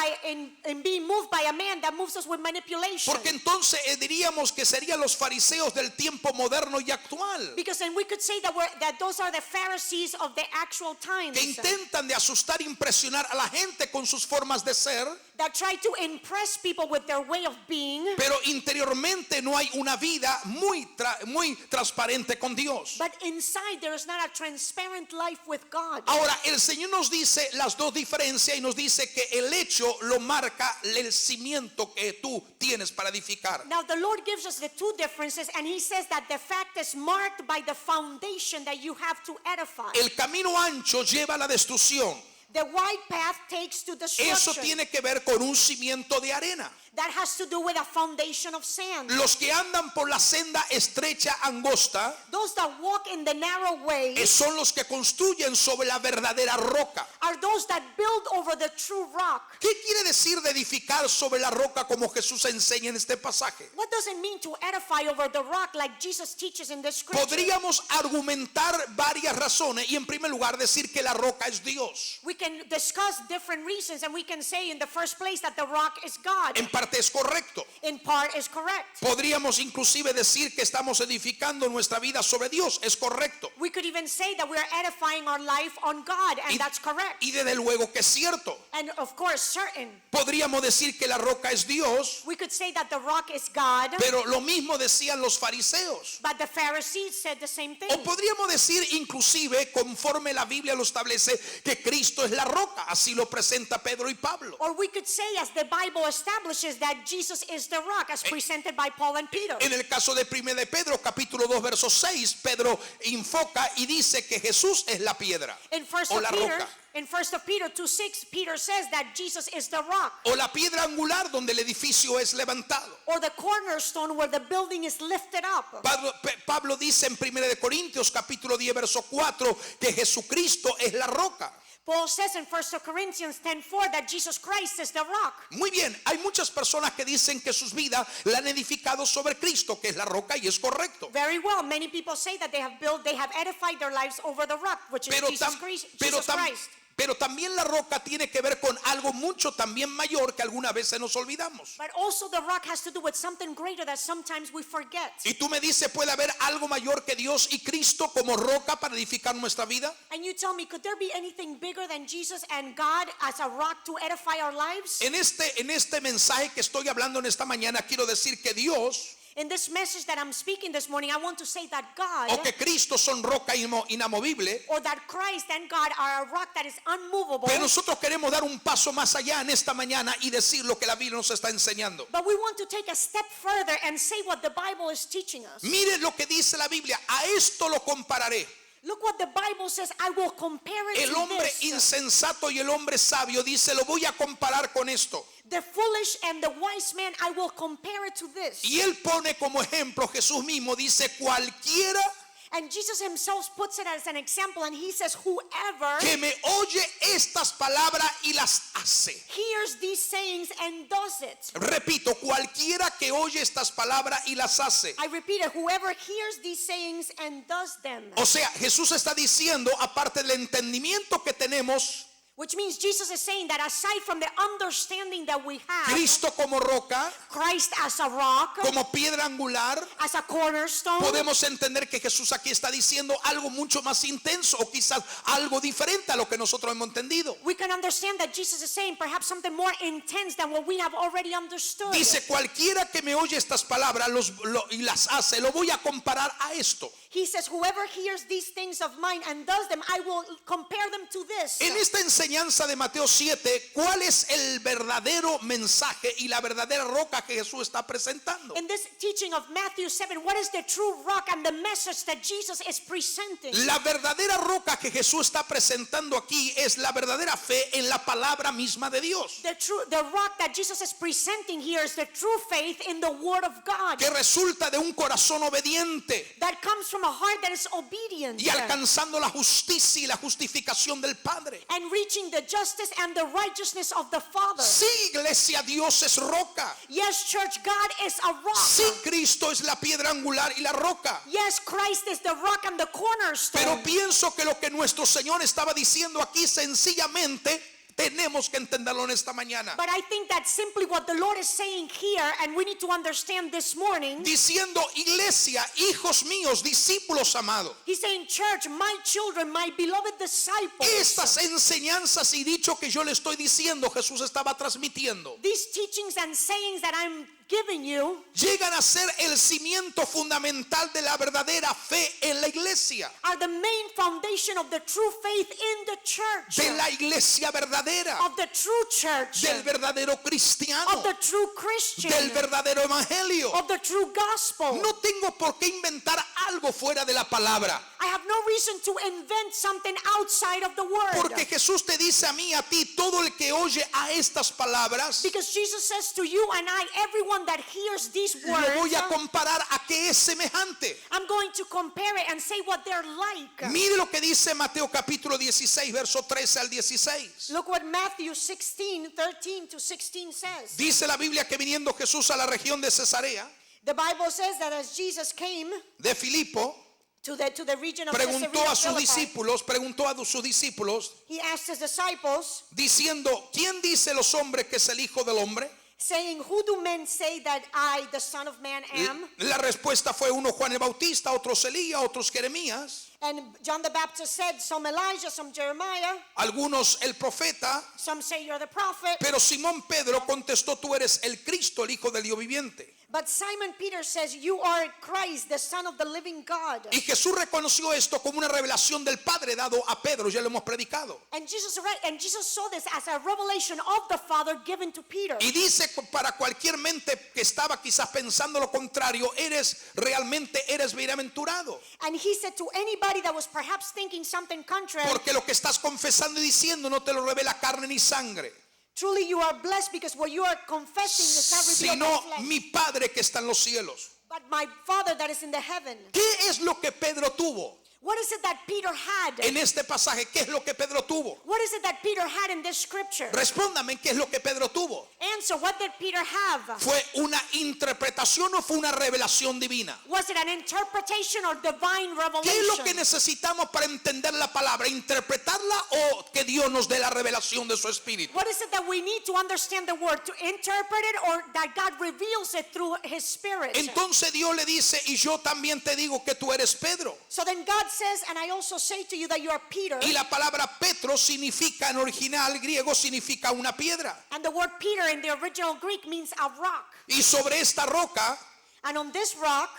by a man that moves us with manipulation. Porque entonces diríamos que serían los fariseos del tiempo moderno y actual, Because then we could say that those are the Pharisees of the actual times. que intentan de asustar, impresionar a la gente con sus formas de ser, That try to impress people with their way of being. pero interiormente no hay una vida muy transparente con Dios. But inside there is not a transparent life with God. Ahora, el Señor nos dice las dos diferencias y nos dice que el hecho lo marca el cimiento que tú tienes para edificar. Now the Lord gives us the two differences, and He says that the fact is marked by the foundation that you have to edify. El camino ancho lleva a la destrucción. The wide path takes to Eso destruction. tiene que ver con un cimiento de arena. That has to do with a foundation of sand. Los que andan por la senda estrecha, angosta, Those that walk in the narrow way son los que construyen sobre la verdadera roca. are those that build over the true rock. ¿Qué quiere decir de edificar sobre la roca como Jesús enseña en este pasaje? What does it mean to edify over the rock like Jesus teaches in the scripture? Podríamos argumentar varias razones y en primer lugar decir que la roca es Dios. We can discuss different reasons, and we can say in the first place that the rock is God. En parte es correcto. In part is correct. Podríamos inclusive decir que estamos edificando nuestra vida sobre Dios. Es correcto. We could even say that we are edifying our life on God, and that's correct. Y desde luego que es cierto. And of course, certain. Podríamos decir que la roca es Dios, We could say that the rock is God, pero lo mismo decían los fariseos. but the Pharisees said the same thing. O podríamos decir inclusive, conforme la Biblia lo establece, que Cristo es la roca. Así lo presenta Pedro y Pablo. Or we could say, as the Bible establishes, that Jesus is the rock, as presented by Paul and Peter. En el caso de 1 de Pedro, capítulo 2, verso 6, Pedro enfoca y dice que Jesús es la piedra In 1 o la Peter, roca. in 1 Peter 2:6, Peter says that Jesus is the rock, o la piedra angular donde el edificio es levantado. or the cornerstone where the building is lifted up. Pablo dice en 1 de Corintios, capítulo 10, verso 4, que Jesucristo es la roca. Paul says in 1 Corinthians 10:4 that Jesus Christ is the rock. Muy bien, hay muchas personas que dicen que sus vidas la han edificado sobre Cristo, que es la roca, y es correcto. Very well. Many people say that they have edified their lives over the rock, which is Jesus Christ. Pero también la roca tiene que ver con algo mucho también mayor que algunas veces nos olvidamos. But also the rock has to do with something greater that sometimes we forget. Y tú me dices, ¿puede haber algo mayor que Dios y Cristo como roca para edificar nuestra vida? And you tell me, could there be anything bigger than Jesus and God as a rock to edify our lives? En este mensaje que estoy hablando en esta mañana, quiero decir que Dios In this message that I'm speaking this morning, I want to say that God o que Cristo son roca inamovible. or that Christ and God are a rock that is unmovable. Pero nosotros queremos dar un paso más allá en esta mañana y decir lo que la Biblia nos está enseñando. But we want to take a step further and say what the Bible is teaching us. Mire lo que dice la Biblia, a esto lo compararé. Look what the Bible says, I will compare it El to hombre this. insensato y el hombre sabio dice, lo voy a comparar con esto. The foolish and the wise man, I will compare it to this. Y él pone como ejemplo, Jesús mismo dice, cualquiera And Jesus himself puts it as an example, and he says, whoever que me oye estas palabras y las hace. hears these sayings and does it. Repito, cualquiera que oye estas palabras y las hace. I repeat it, whoever hears these sayings and does them. O sea, Jesús está diciendo, aparte del entendimiento que tenemos, Which means Jesus is saying that aside from the understanding that we have, Cristo como roca, Christ as a rock, como piedra angular, as a cornerstone, podemos entender que Jesús aquí está diciendo algo mucho más intenso o quizás algo diferente a lo que nosotros hemos entendido. we can understand that Jesus is saying perhaps something more intense than what we have already understood. Dice, cualquiera que me oye estas palabras y las hace, lo voy a comparar a esto. He says, whoever hears these things of mine and does them, I will compare them to this. En esta enseñanza de Mateo 7, ¿cuál es el verdadero mensaje y la verdadera roca que Jesús está presentando? In this teaching of Matthew 7, what is the true rock and the message that Jesus is presenting? La verdadera roca que Jesús está presentando aquí es la verdadera fe en la palabra misma de Dios, The rock that Jesus is presenting here is the true faith in the Word of God que resulta de un corazón obediente that comes from a heart that is obedient y alcanzando la justicia y la justificación del Padre. and reaching the justice and the righteousness of the Father. Sí, iglesia, Dios es roca. Yes, church, God is a rock. Sí, Cristo es la piedra angular y la roca. Yes, Christ is the rock and the cornerstone. Pero pienso que lo que nuestro Señor estaba diciendo aquí sencillamente tenemos que entenderlo en esta mañana. But I think that's simply what the Lord is saying here, and we need to understand this morning. Diciendo, iglesia, hijos míos, discípulos amados, He's saying, church, my children, my beloved disciples, estas enseñanzas y dicho que yo le estoy diciendo, Jesús estaba transmitiendo, these teachings and sayings that I'm giving you llegan a ser el cimiento fundamental de la verdadera fe en la iglesia, are the main foundation of the true faith in the church, de la iglesia verdadera, of the true church, del verdadero cristiano, of the true Christian, del verdadero evangelio. of the true gospel. No tengo por qué inventar algo fuera de la palabra, I have no reason to invent something outside of the word. porque Jesús te dice a mí, a ti, todo el que oye a estas palabras, Because Jesus says to you and I, everyone that hears these lo voy words, a comparar a que es semejante. I'm going to compare it and say what they're like. Mire lo que dice Mateo capítulo 16, verso 13 al 16. Look what Matthew 16, 13 to 16 says. Dice la Biblia que viniendo Jesús a la región de Cesarea The Bible says that as Jesus came de Filipo, to the region of preguntó Caesarea a sus Philippi, discípulos, he asked his disciples, diciendo, ¿quién dice los hombres que es el Hijo del Hombre? saying, who do men say that I, the Son of Man, am? La respuesta fue uno Juan el Bautista, otros Elías, otros Jeremías, And John the Baptist said, some Elijah, some Jeremiah, algunos el profeta, some say you're the prophet. pero Simón Pedro contestó, tú eres el Cristo, el Hijo del Dios viviente. But Simon Peter says, you are Christ, the Son of the living God. Y Jesús reconoció esto como una revelación del Padre dado a Pedro, ya lo hemos predicado. And Jesus saw this as a revelation of the Father given to Peter. Y dice para cualquier mente que estaba quizás pensando lo contrario, eres bienaventurado. And he said to anybody that was perhaps thinking something contrary, Porque lo que estás confesando y diciendo no te lo revela carne ni sangre, truly you are blessed because what you are confessing is not revealed by sino flesh, mi Padre que está en los cielos. but my Father that is in the heaven. ¿Qué es lo que Pedro tuvo What is it that Peter had? en este pasaje? ¿Qué es lo que Pedro tuvo? What is it that Peter had in this scripture? Respóndame, ¿qué es lo que Pedro tuvo? answer. What did Peter have? ¿Fue una interpretación o fue una revelación divina? Was it an interpretation or divine ¿Qué es lo que revelation? necesitamos para entender la palabra? ¿Interpretarla o que Dios nos dé la revelación de su espíritu? What is it that we need to understand the word? To interpret it, or that God reveals it through His Spirit? Entonces Dios le dice, y yo también te digo que tú eres Pedro. So then God says, and I also say to you that you are Peter. Y la palabra Petro significa, en original griego, significa una piedra. And the word Peter in the original Greek means a rock. Y sobre esta roca And on this rock,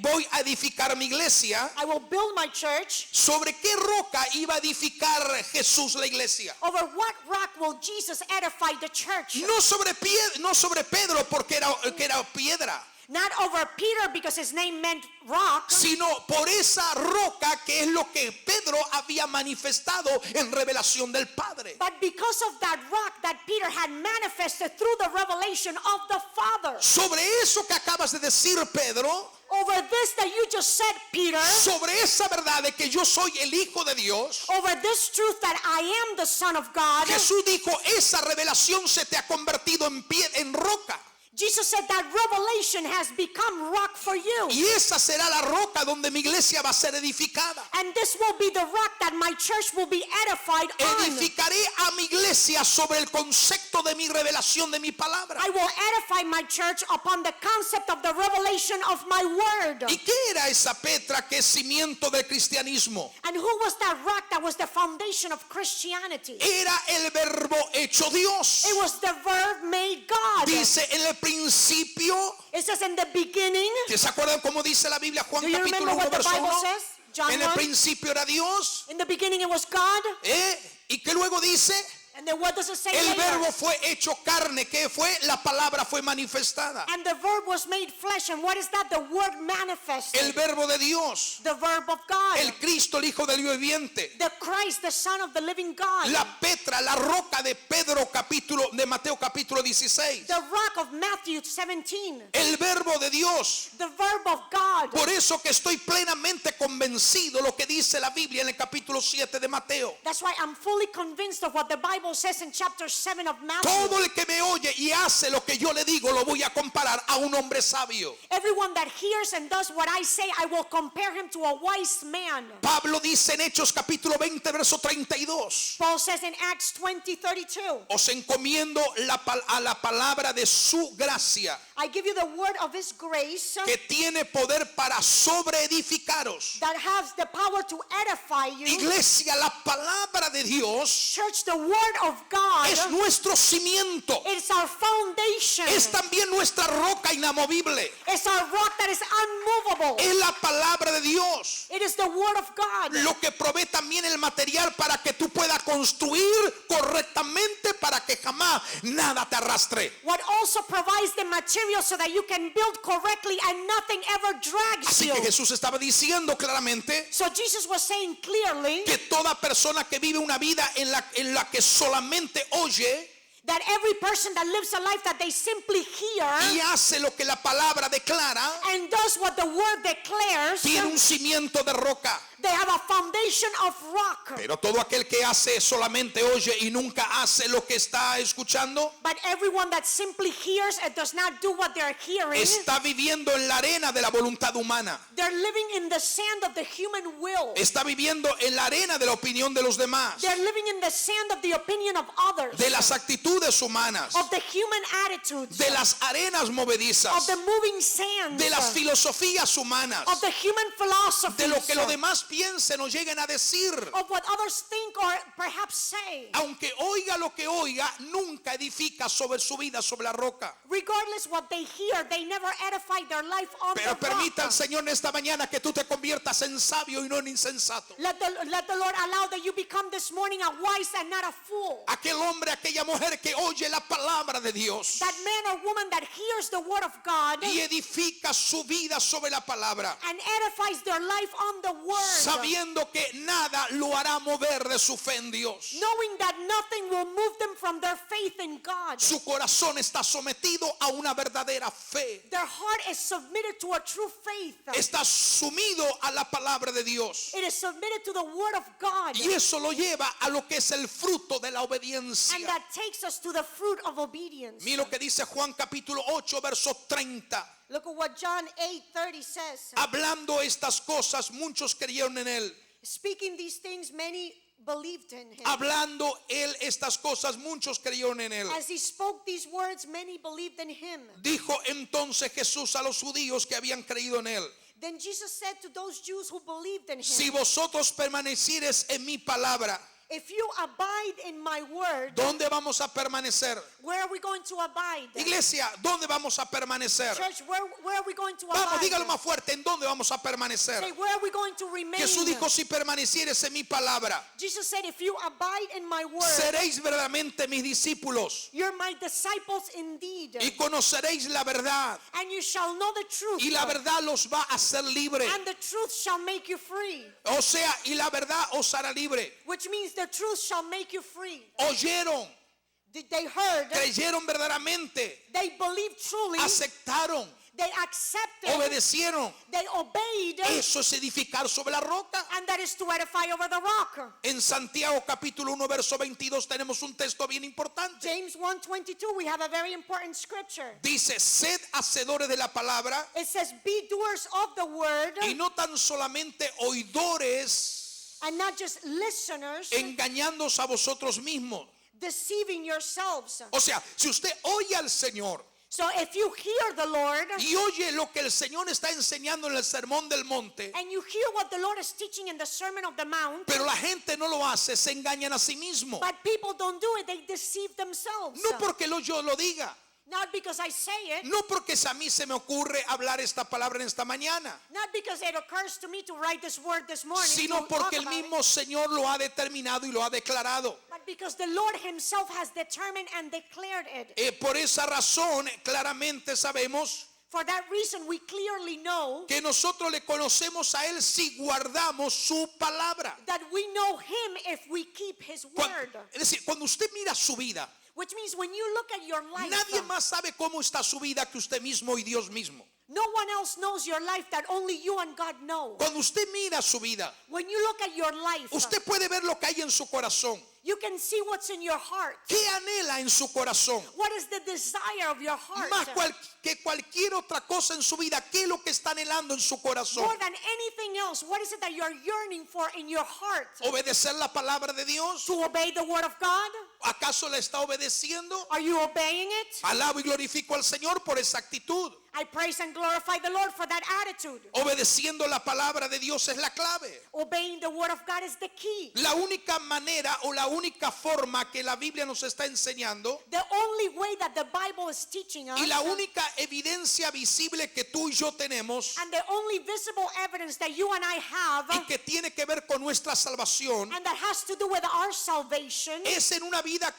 voy a edificar mi iglesia. I will build my church. ¿Sobre qué roca iba a edificar Jesús la iglesia? Over what rock will Jesus edify the church? No sobre Pedro porque que era piedra, Not over Peter because his name meant rock, sino por esa roca que es lo que Pedro había manifestado en revelación del Padre. but because of that rock that Peter had manifested through the revelation of the Father. Sobre eso que acabas de decir, Pedro, Over this that you just said, Peter, sobre esa verdad de que yo soy el Hijo de Dios, over this truth that I am the Son of God, Jesús dijo, esa revelación se te ha convertido en roca. Jesus said that revelation has become rock for you. Y esa será la roca donde mi iglesia va a ser edificada. And this will be the rock that my church will be edified on. Edificaré a mi iglesia sobre el concepto de mi revelación de mi palabra. I will edify my church upon the concept of the revelation of my word. ¿Y qué era esa Petra que es cimiento del cristianismo? And who was that rock that was the foundation of Christianity? Era el verbo hecho Dios. It was the verb made God. Dice en el principio, It says in the beginning. ¿se acuerdan cómo dice la Biblia? Juan Do you capítulo remember 1 what the verso Bible 1. says? John En el 1. principio era Dios. In the beginning it was God. Y que luego dice, And then what does it say el later? verbo fue hecho carne. ¿Qué fue? La palabra fue manifestada. And the verb was made flesh. And what is that? The word manifested. El verbo de Dios. The verb of God. El Cristo, el Hijo del Dios viviente. The Christ, the Son of the living God. La Petra, la roca de de Mateo capítulo 16. The rock of Matthew 17. El verbo de Dios. The verb of God. Por eso que estoy plenamente convencido lo que dice la Biblia en el capítulo 7 de Mateo. That's why I'm fully convinced of what the Bible says in chapter 7 of Matthew. Todo el que me oye y hace lo que yo le digo lo voy a comparar a un hombre sabio. Everyone that hears and does what I say, I will compare him to a wise man. Pablo dice en Hechos capítulo 20 verso 32. Paul says in Acts 20:32, Os encomiendo a la palabra de su gracia, I give you the word of his grace que tiene poder para sobreedificaros. that has the power to edify you. Iglesia, la palabra de Dios Church, the word of God es nuestro cimiento. is our foundation. Es también nuestra roca inamovible. It's our rock that is unmovable. Es la palabra de Dios. It is the word of God. Lo que provee también el material para que tú puedas construir correctamente para que jamás nada te arrastre. What also provides the material so that you can build correctly and nothing ever drags Así you. que Jesús estaba diciendo claramente So Jesus was saying clearly que toda persona que vive una vida en la que solamente oye that every person that lives a life that they simply hear y hace lo que la palabra declara, and does what the word declares, tiene un cimiento de roca. they have a foundation of rock. Pero todo aquel que hace solamente oye y nunca hace lo que está escuchando, But everyone that simply hears and does not do what they're hearing, está viviendo en la arena de la voluntad humana. they're living in the sand of the human will. Está viviendo en la arena de la opinión de los demás, They're living in the sand of the opinion of others, de las actitudes humanas, of the human attitudes, de las arenas of movedizas, the moving sands, de las filosofías humanas, of the human philosophies, de lo que los demás piensen o lleguen a decir. of what others think or perhaps say. Aunque oiga lo que oiga, nunca edifica sobre su vida sobre la roca. Regardless what they hear, they never edify their life on Pero the permita al rock. Señor en esta mañana que tú te conviertas en sabio y no en insensato. Let the Lord allow that you become this morning a wise and not a fool. Aquel hombre, aquella mujer que oye la palabra de Dios That man or woman that hears the word of God y edifica su vida sobre la palabra, and edifies their life on the word. sabiendo que nada lo hará mover de su fe en Dios. knowing that nothing will move them from their faith in God. Su corazón está sometido a una verdadera fe. Their heart is submitted to a true faith. Está sumido a la palabra de Dios. It is submitted to the word of God. Y eso lo lleva a lo que es el fruto de la And obediencia. that takes us to the fruit of obedience. Mira lo que dice Juan capítulo 8, verso 30. Look at what John 8:30 says. Hablando estas cosas, muchos creyeron en él. Speaking these things, many believed in him. Hablando él estas cosas, muchos creyeron en él. As he spoke these words, many believed in him. Dijo entonces Jesús a los judíos que habían creído en él: Then Jesus said to those Jews who believed in him, si vosotros permanecieres en mi palabra, if you abide in my word, ¿dónde vamos a permanecer? where are we going to abide? Iglesia, ¿dónde vamos a permanecer? Church, where are we going to Vamos, abide? dígalo más fuerte, ¿en dónde vamos a permanecer? Say, where are we going to remain? Jesús dijo: si permanecieres en mi palabra, Jesus said, if you abide in my word, seréis verdaderamente mis discípulos you're my disciples indeed, y conoceréis la verdad, and you shall know the truth, y la verdad los va a hacer libre. and the truth shall make you free. O sea, y la verdad os hará libre. Which means the truth shall make you free. Oyeron, They heard, creyeron verdaderamente, they believed truly, aceptaron, they accepted, obedecieron. they obeyed, Eso es edificar sobre la roca. and that is to edify over the rock. En Santiago capítulo 1 verso 22 tenemos un texto bien importante. James 1:22, we have a very important scripture. Dice: sed hacedores de la palabra It says, be doers of the word, y no tan solamente oidores, and not just listeners, engañándoos a vosotros mismos. deceiving yourselves. O sea, si usted oye al Señor So if you hear the Lord, y oye lo que el Señor está enseñando en el sermón del monte, and you hear what the Lord is teaching in the Sermon of the Mount, pero la gente no lo hace, se engañan a sí mismos. but people don't do it, they deceive themselves. No porque yo lo diga, Not because I say it, no porque a mí se me ocurre hablar esta palabra en esta mañana, not because it occurs to me to write this word this morning, sino to porque talk el about it, mismo Señor lo ha determinado y lo ha declarado. but because the Lord himself has determined and declared it. Por esa razón, claramente sabemos For that reason, we clearly know que nosotros le conocemos a Él si guardamos su palabra. that we know him if we keep his word. Es decir, cuando usted mira su vida, Which means when you look at your life, nadie más sabe cómo está su vida que usted mismo y Dios mismo. no one else knows your life that only you and God know. Cuando usted mira su vida, When you look at your life, usted puede ver lo que hay en su corazón. you can see what's in your heart. ¿Qué anhela en su corazón? What is the desire of your heart? Más que cualquier otra cosa en su vida, ¿qué es lo que está anhelando en su corazón? More than anything else, what is it that you're yearning for in your heart? ¿Obedecer la palabra de Dios? To obey the word of God? ¿Acaso la está obedeciendo? Are you obeying it? Alabo y glorifico al Señor por esa actitud. I praise and glorify the Lord for that attitude. Obedeciendo la palabra de Dios es la clave. Obeying the word of God is the key. La única manera o la única forma que la Biblia nos está enseñando The only way that the Bible is teaching us, y la única evidencia visible que tú y yo tenemos and the only visible evidence that you and I have, y que tiene que ver con nuestra salvación and that has to do with our salvation, es en una vida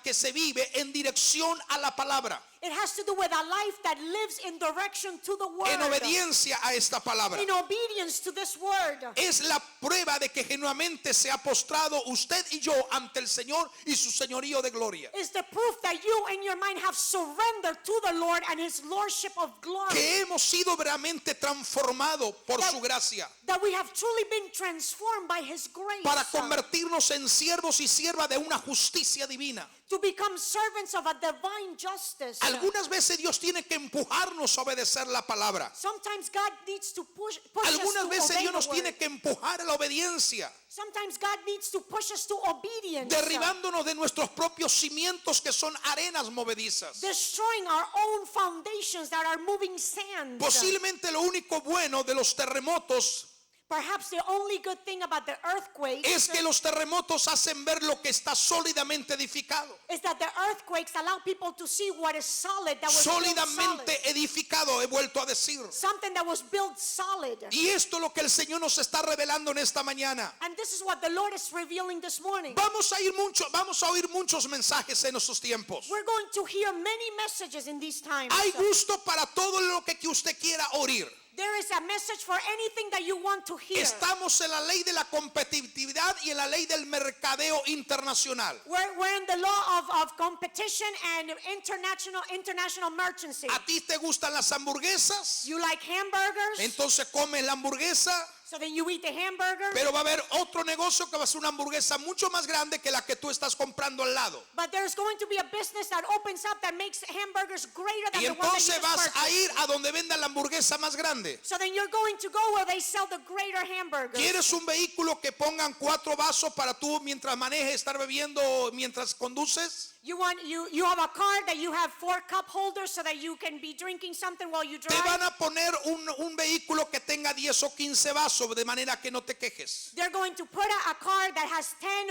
que se vive en dirección a la palabra, it has to do with a life that lives in direction to the word, en obediencia a esta palabra. in obedience to this word. Es la prueba de que genuinamente se ha postrado usted y yo ante el Señor y su señorío de gloria. Is the proof that you in your mind have surrendered to the Lord and his lordship of glory. Que hemos sido verdaderamente transformados por That- su gracia That we have truly been transformed by his grace para convertirnos en siervos y siervas de una justicia divina. to become servants of a divine justice. Algunas veces Dios tiene que empujarnos a obedecer la palabra. Sometimes God needs to push us Algunas to veces obey Dios the nos word. tiene que empujar a la obediencia, Sometimes God needs to push us to obedience, derribándonos de nuestros propios cimientos que son arenas movedizas. destroying our own foundations that are moving sand. Posiblemente lo único bueno de los terremotos Perhaps the only good thing about the earthquakes es que los terremotos hacen ver lo que está sólidamente edificado. is that the earthquakes allow people to see what is solid, that was built solid. Sólidamente edificado, he vuelto a decir. Something that was built solid. Y esto es lo que el Señor nos está revelando en esta mañana. And this is what the Lord is revealing this morning. Vamos a oír muchos mensajes en estos tiempos. We're going to hear many messages in these times. Hay gusto para todo lo que usted quiera oír. There is a message for anything that you want to hear. Estamos en la ley de la competitividad y en la ley del mercadeo internacional. We're in the law of competition and international merchancy. ¿A ti te gustan las hamburguesas? You like hamburgers, Entonces comes la hamburguesa, so then you eat the hamburger. pero va a haber otro negocio que va a ser una hamburguesa mucho más grande que la que tú estás comprando al lado. But there's going to be a business that opens up that makes hamburgers greater than Y the one that you entonces just vas purchased. a ir a donde vendan la hamburguesa más grande. So then you're going to go where they sell the greater hamburgers. ¿Quieres un vehículo que pongan 4 vasos para tú mientras manejes estar bebiendo mientras conduces? You have a car that you have 4 cup holders so that you can be drinking something while you Te drive. van a poner un vehículo que tenga 10 o 15 vasos de manera que no te quejes. They're going to put a car that has 10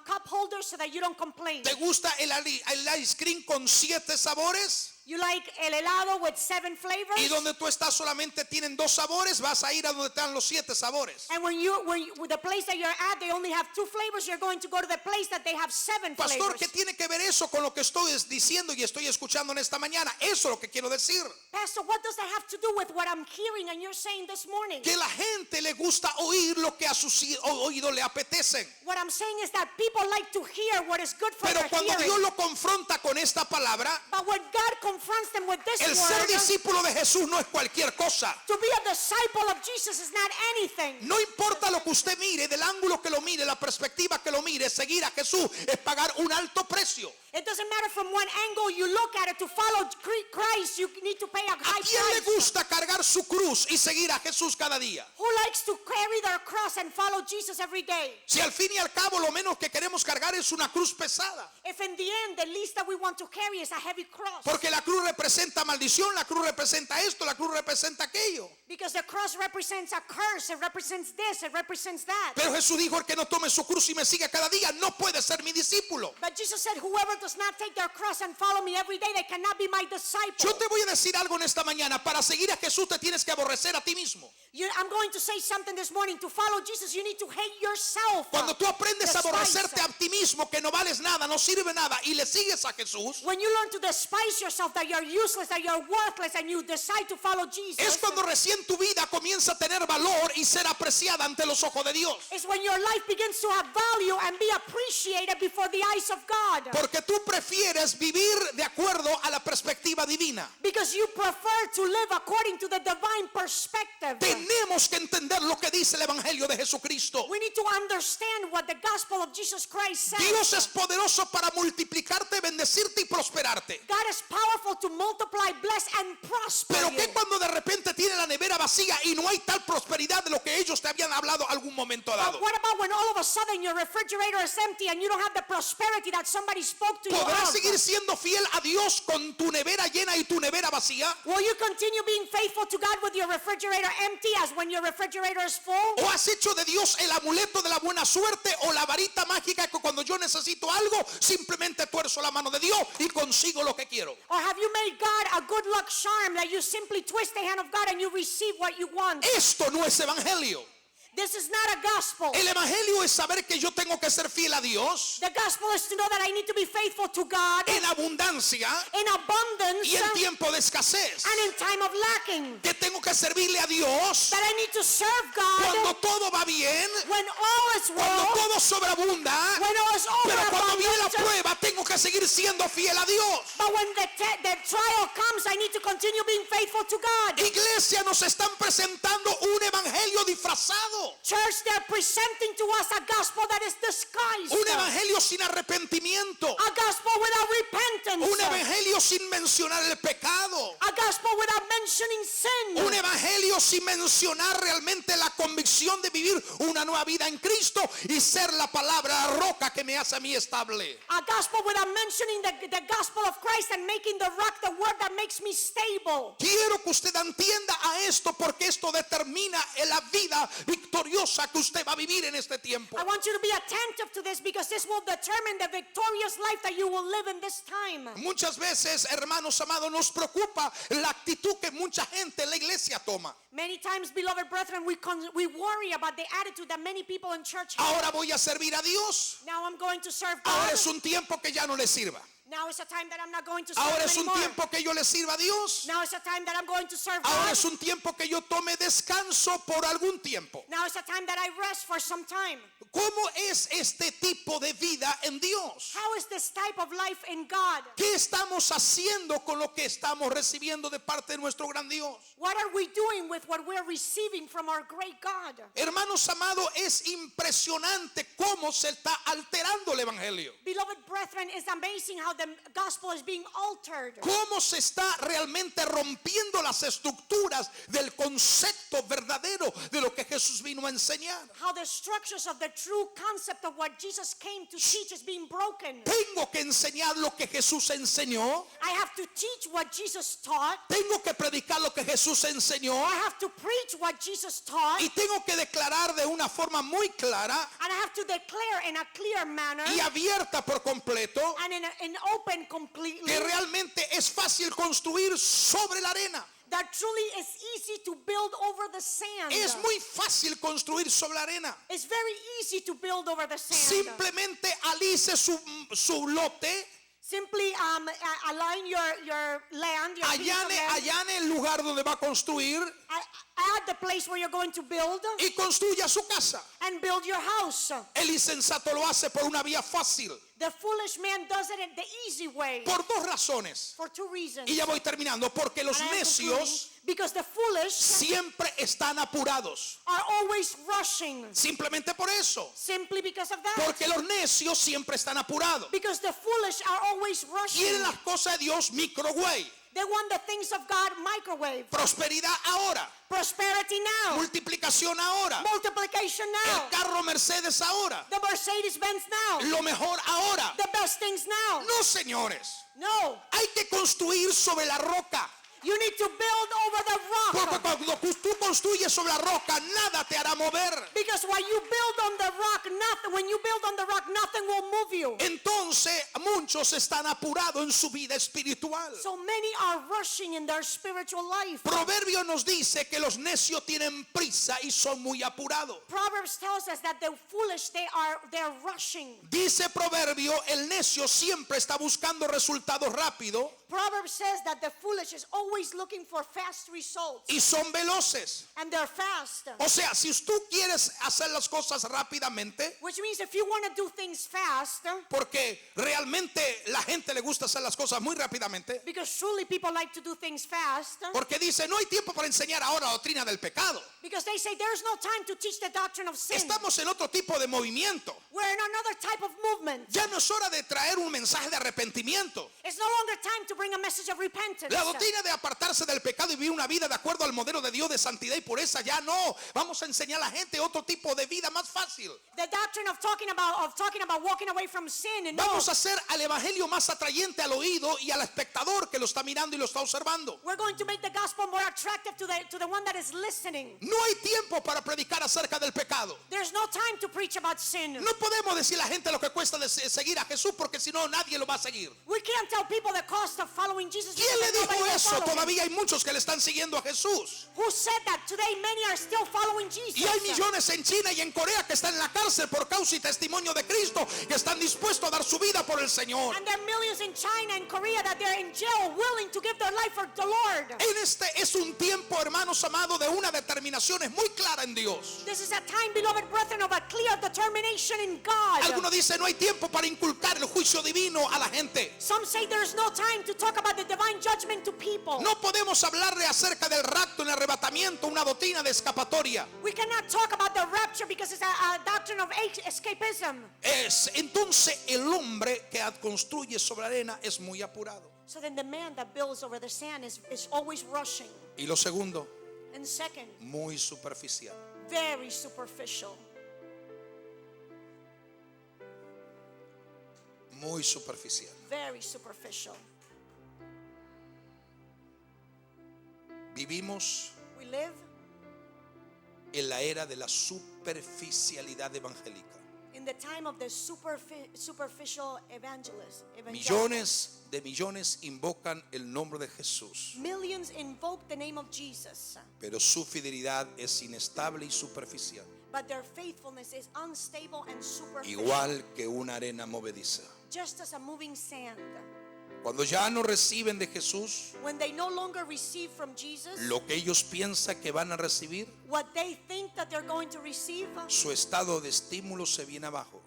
cup holders so that you don't complain. ¿Te gusta el ice cream con 7 sabores? You like el helado with 7 flavors. Y donde tú estás solamente tienen 2 sabores, vas a ir a donde están los 7 sabores. And when the place that you're at, they only have 2 flavors. You're going to go to the place that they have 7 Pastor, flavors. ¿qué tiene que ver eso con lo que estoy diciendo y estoy escuchando en esta mañana? Eso es lo que quiero decir. Pastor, what does that have to do with what I'm hearing and you're saying this morning? Que la gente le gusta oír lo que a sus oídos le apetecen. What I'm saying is that people like to hear what is good for Pero their cuando hearing. Dios lo confronta con esta palabra, But when God confronts them with this el ser word, discípulo de Jesús no es cualquier cosa. to be a disciple of Jesus is not anything. No importa lo que usted mire, del ángulo que lo mire, la perspectiva que lo mire, seguir a Jesús es pagar un alto precio. It doesn't matter from what angle you look at it. To follow Christ, you need to pay a ¿A high quién le price. gusta cargar su cruz y seguir a Jesús cada día? Who likes to carry their cross and follow Jesus every day? Si al fin y al cabo lo menos que queremos cargar es una cruz pesada. If in the end, the least that we want to carry is a heavy cross. Porque la cruz representa maldición, la cruz representa esto, la cruz representa aquello. Because the cross represents a curse, it represents this, it represents that. Pero Jesús dijo, el que no tome su cruz y me siga cada día no puede ser mi discípulo. But Jesus said, whoever does not take their cross and follow me every day, they cannot be my disciple. Yo te voy a decir algo en esta mañana. Para seguir a Jesús te tienes que aborrecer a ti mismo. I'm going to say something this morning. To follow Jesus, you need to hate yourself. Cuando tú aprendes a Despise. aborrecerte a ti mismo, que no vales nada, no sirve nada, y le sigues a Jesús, When you learn to despise yourself, that you're useless, that you're worthless, and you decide to follow Jesus, es cuando recién tu vida comienza a tener valor y ser apreciada ante los ojos de Dios. it's when your life begins to have value and be appreciated before the eyes of God. Porque tú prefieres vivir de acuerdo a la perspectiva divina. Because you prefer to live according to the divine perspective. Tenemos que entender lo que dice el Evangelio de Jesucristo. We need to understand what the gospel of Jesus Christ says. Dios es poderoso para multiplicarte, bendecirte y prosperarte. God is powerful to multiply, bless, and prosper Pero you. que cuando de repente tiene la nevera vacía y no hay tal prosperidad de lo que ellos te habían hablado algún momento dado. But what about when all of a sudden your refrigerator is empty and you don't have the prosperity that somebody spoke to you ¿Podrás of? seguir siendo fiel a Dios con tu nevera llena y tu nevera vacía? Will you continue being faithful to God with your refrigerator empty as when your refrigerator is full? ¿O has hecho de Dios el amuleto de la buena suerte o la varita mágica que cuando yo necesito algo simplemente tuerzo la mano de Dios y consigo lo que quiero? Or have you made God a good luck charm that you simply twist the hand of God and you receive what you want? Esto no es evangelio. This is not a gospel. El evangelio es saber que yo tengo que ser fiel a Dios The gospel is to know that I need to be faithful to God en abundancia in abundance y en tiempo de escasez. and in time of lacking. Que tengo que servirle a Dios That I need to serve God cuando todo va bien, when all is cuando well, todo sobreabunda. when all is Pero cuando viene la overabundant. prueba tengo que seguir siendo fiel a Dios. But when the trial comes, I need to continue being faithful to God. Iglesia, nos están presentando un evangelio disfrazado, Church, they're presenting to us a gospel that is disguised. un evangelio sin arrepentimiento, A gospel without repentance. un evangelio sin mencionar el pecado, A gospel without mentioning sin. un evangelio sin mencionar realmente la convicción de vivir una nueva vida en Cristo y ser la palabra, la roca que me hace a mí estable. A gospel without mentioning the gospel of Christ and making the rock the word that makes me stable. Quiero que usted entienda a esto porque esto determina la vida victoriosa que usted va a vivir en este tiempo. I want you to be attentive to this because this will determine the victorious life that you will live in this time. Muchas veces, hermanos amados, nos preocupa la actitud que mucha gente en la iglesia toma. Many times, beloved brethren, we worry about the attitude that many people in church have. Ahora voy a servir a Dios. Now I'm going to serve Ahora God. es un tiempo que ya no le sirva. Now is a time that I'm not going to serve Ahora him es un anymore. tiempo que yo le sirva a Dios. Now is a time that I'm going to serve Ahora God. es un tiempo que yo tome descanso por algún tiempo. Now is a time that I rest for some time. ¿Cómo es este tipo de vida en Dios? How is this type of life in God? ¿Qué estamos haciendo con lo que estamos recibiendo de parte de nuestro gran Dios? What are we doing with what we're receiving from our great God? Hermanos amados, es impresionante cómo se está alterando el evangelio. Beloved brethren, it's amazing how the gospel is being altered. Cómo se está realmente rompiendo las estructuras del concepto verdadero de lo que Jesús vino a enseñar. How the structures of the true concept of what Jesus came to teach is being broken. Tengo que enseñar lo que Jesús enseñó. I have to teach what Jesus taught. Tengo que predicar lo que Jesús enseñó. I have to preach what Jesus taught. Y tengo que declarar de una forma muy clara And I have to declare in a clear manner y abierta por completo and in open completely que realmente es fácil construir sobre la arena. that truly is easy to build over the sand. Es muy fácil construir sobre la arena. It's very easy to build over the sand. Simplemente alice su lote, Simply align your land, your piece of land. allane el lugar donde va a construir Add the place where you're going to build y construya su casa. and build your house. El insensato lo hace por una vía fácil, The foolish man does it in the easy way por dos razones. for two reasons. Y ya voy terminando, porque los And I am necios concluding. Because the foolish siempre están apurados. are always rushing. Simplemente por eso. Simply because of that. Porque los necios siempre están apurados. Because the foolish are always rushing. Quieren las cosas de Dios microwave. They want the things of God microwave. Prosperidad ahora. Prosperity now. Multiplicación ahora. Multiplication now. El carro Mercedes ahora. The Mercedes-Benz now. Lo mejor ahora. The best things now. No, señores. No. Hay que construir sobre la roca. You need to build over the Porque rock. cuando tú construyes sobre la roca, nada te hará mover. Because when you build on the rock, nothing will move you. Entonces, muchos están apurados en su vida espiritual. So many are rushing in their spiritual life. Proverbio nos dice que los necios tienen prisa y son muy apurados. Proverbs tells us that the foolish, they're rushing. Dice Proverbio, el necio siempre está buscando resultados rápidos Proverbs says that the foolish is always looking for fast results. y son veloces. And they're fast. O sea, si tú quieres hacer las cosas rápidamente, Which means if you want to do things fast, porque realmente la gente le gusta hacer las cosas muy rápidamente, because truly people like to do things fast, porque dice, no hay tiempo para enseñar ahora la doctrina del pecado. because they say there's no time to teach the doctrine of sin. Estamos en otro tipo de movimiento. We're in another type of movement. Ya no es hora de traer un mensaje de arrepentimiento. It's no longer time to bring a message of repentance. La doctrina de apartarse del pecado y vivir una vida de acuerdo al modelo de Dios de santidad y pureza, ya no. Vamos a enseñar a la gente otro tipo de vida más fácil. The doctrine of talking about walking away from sin, and no, Vamos a hacer al evangelio más atrayente al oído y al espectador que lo está mirando y lo está observando. we're going to make the gospel more attractive to the one that is listening. No hay tiempo para predicar acerca del pecado. There's no time to preach about sin. No podemos decir a la gente lo que cuesta de seguir a Jesús, porque si no nadie lo va a seguir. We can't tell people the cost of following Jesus. ¿Quién le because nobody dijo will eso? follow him. Todavía hay muchos que le están siguiendo a Jesús. Who said that? Today many are still following Jesus. Y hay millones en China y en Corea que están en la cárcel por causa y testimonio de Cristo, que están dispuestos a dar su vida por el Señor. And there are millions in China and Korea that they're in jail willing to give their life for the Lord. En este es un tiempo, hermanos amados, de una determinación muy clara en Dios. This is a time, beloved brethren, of a clear determination in God. Algunos dicen, no hay tiempo para inculcar el juicio divino a la gente. Some say there's no time to talk about the divine judgment to people. No podemos hablarle acerca del rapto en el arrebatamiento, una doctrina de escapatoria. We cannot talk about the rapture because it's a doctrine of escapism. Entonces el hombre que construye sobre la arena es muy apurado. So then the man that builds over the sand is always rushing. Y lo segundo, And second, muy superficial. very superficial. Muy superficial. Very superficial. Vivimos We live en la era de la superficialidad evangélica. in the time of the superficial evangelism. Millones de millones invocan el nombre de Jesús, Millions invoke the name of Jesus, pero su fidelidad es inestable y superficial, but their faithfulness is unstable and superficial. igual que una arena movediza. just as a moving sand. Cuando ya no reciben de Jesús When they no longer receive from Jesus lo que ellos piensan que van a recibir, what they think that they're going to receive, su estado de estímulo se viene abajo.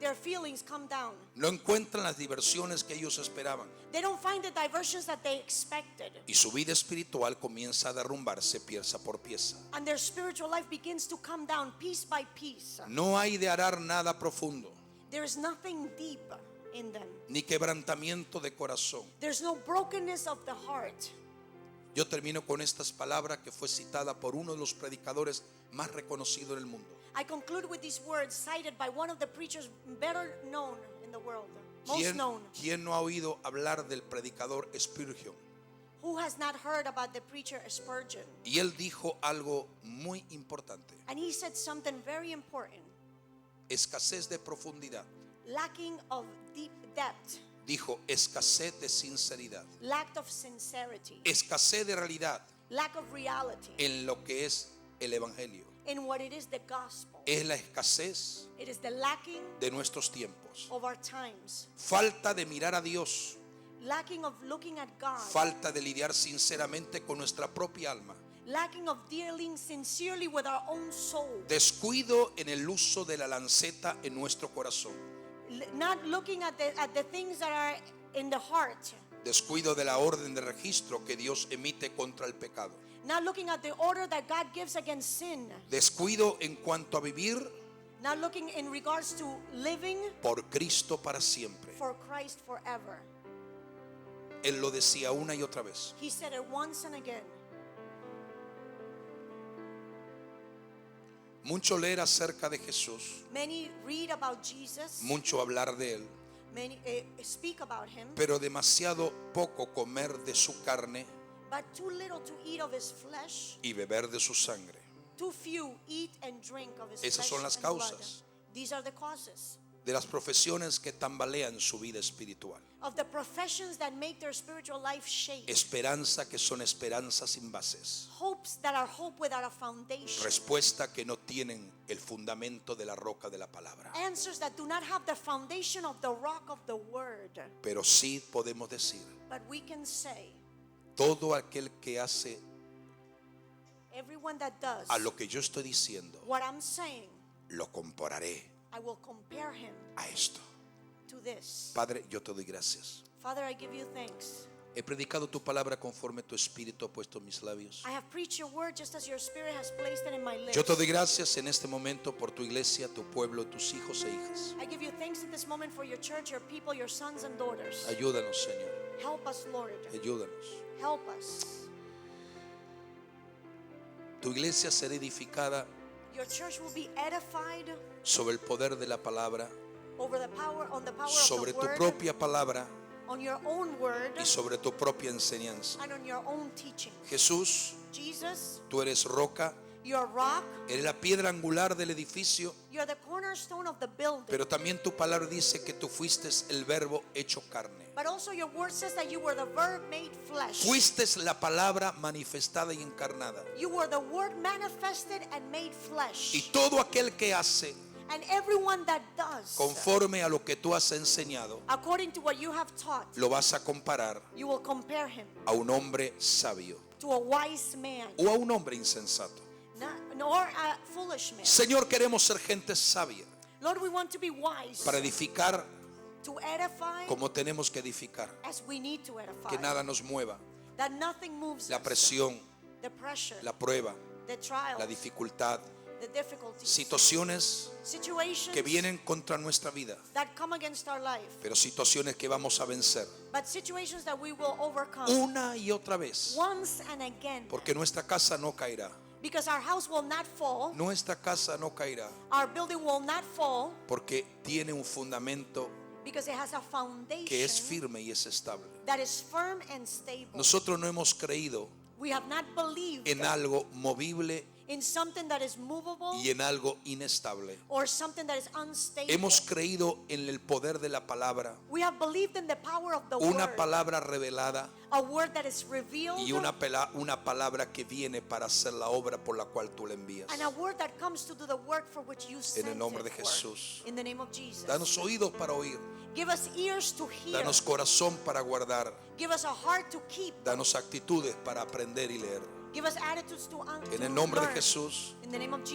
their feelings come down. No encuentran las diversiones que ellos esperaban. They don't find the diversions that they expected. Y su vida espiritual comienza a derrumbarse pieza por pieza. And their spiritual life begins to come down piece by piece. No hay de arar nada profundo, There is nothing deep in them. ni quebrantamiento de corazón. There's no brokenness of the heart. Yo termino con estas palabras que fue citada por uno de los predicadores más reconocidos en el mundo. I conclude with these words cited by one of the preachers better known in the world, most known. ¿Quién no ha oído hablar del predicador Spurgeon? Who has not heard about the preacher Spurgeon? Y él dijo algo muy importante: And he said something very important. escasez de profundidad. Lacking of deep depth, Dijo escasez de sinceridad, lack of sincerity, escasez de realidad lack of reality en lo que es el evangelio. in what it is the gospel. Es la escasez It is the lacking de nuestros tiempos. of our times, Falta de mirar a Dios, lacking of looking at God, falta de lidiar sinceramente con nuestra propia alma, lacking of dealing sincerely with our own soul, descuido en el uso de la lanceta en nuestro corazón, not looking at the things that are in the heart, descuido de la orden de registro que Dios emite contra el pecado, not looking at the order that God gives against sin, descuido en cuanto a vivir not looking in regards to living por Cristo para siempre. for Christ forever. Él lo decía una y otra vez. He said it once and again. Mucho leer acerca de Jesús, Many read about Jesus, mucho hablar de Él, many speak about him, pero demasiado poco comer de su carne but too little to eat of his flesh, y beber de su sangre. too few eat and drink of his Esas flesh son las and blood. causas. These are the causes De las profesiones que tambalean su vida espiritual. of the professions that make their spiritual life shake. Esperanza que son esperanzas sin bases. Hopes that are hope without a foundation. Respuesta que no tienen el fundamento de la roca de la palabra. Answers that do not have the foundation of the rock of the word. Pero sí podemos decir, But we can say, todo aquel que hace everyone that does a lo que yo estoy diciendo, what I'm saying, lo compararé I will compare him a esto. to this. Padre, yo te doy gracias. Father, I give you thanks. He predicado tu palabra conforme tu espíritu ha puesto en mis labios. I have preached your word just as your spirit has placed it in my lips. Yo te doy gracias en este momento por tu iglesia, tu pueblo, tus hijos e hijas. I give you thanks in this moment for your church, your people, your sons and daughters. Ayúdanos, Señor. Help us, Lord. Ayúdanos. Help us. Tu iglesia será edificada Your church will be edified sobre el poder de la palabra, over the power sobre of the tu word, propia palabra on your own word, y sobre tu propia enseñanza. and on your own teaching. Jesús, Jesus, tú eres roca, your rock, eres la piedra angular del edificio, you're the cornerstone of the building. pero también tu palabra dice que tú fuiste el verbo hecho carne. But also your word says that you were the verb made flesh. Fuiste la palabra manifestada y encarnada. You were the word manifested and made flesh. Y todo aquel que hace And everyone that does, conforme a lo que tú has enseñado, according to what you have taught, lo vas a comparar you will compare him a un hombre sabio to a wise man, o a un hombre insensato. nor a foolish man. Señor, queremos ser gente sabia Lord, we want to be wise, para edificar to edify como tenemos que edificar. as we need to edify. Que nada nos mueva. That nothing moves La us. presión, The pressure, la prueba, the trials, la dificultad, the difficulties, situaciones situations que vienen contra nuestra vida, that come against our life, pero situaciones que vamos a vencer but situations that we will overcome una y otra vez, once and again, porque nuestra casa no caerá. because our house will not fall, Nuestra casa no caerá our building will not fall, porque tiene un fundamento because it has a foundation que es firme y es estable. that is firm and stable. Nosotros no hemos creído We have not believed en algo movible in something that is movable y en algo inestable. or something that is unstable. Hemos creído en el poder de la palabra, We have believed in the power of the una word, palabra revelada a word that is revealed, y una palabra que viene para hacer la obra por la cual tú la envías. and a word that comes to do the work for which you sent En el nombre de it for. Jesús. In the name of Jesus. Danos oídos para oír, Give us ears to hear. danos corazón para guardar, Give us a heart to keep. danos actitudes para aprender y leer. Give us attitudes to En el nombre de learn. Jesús. In the name of Jesus.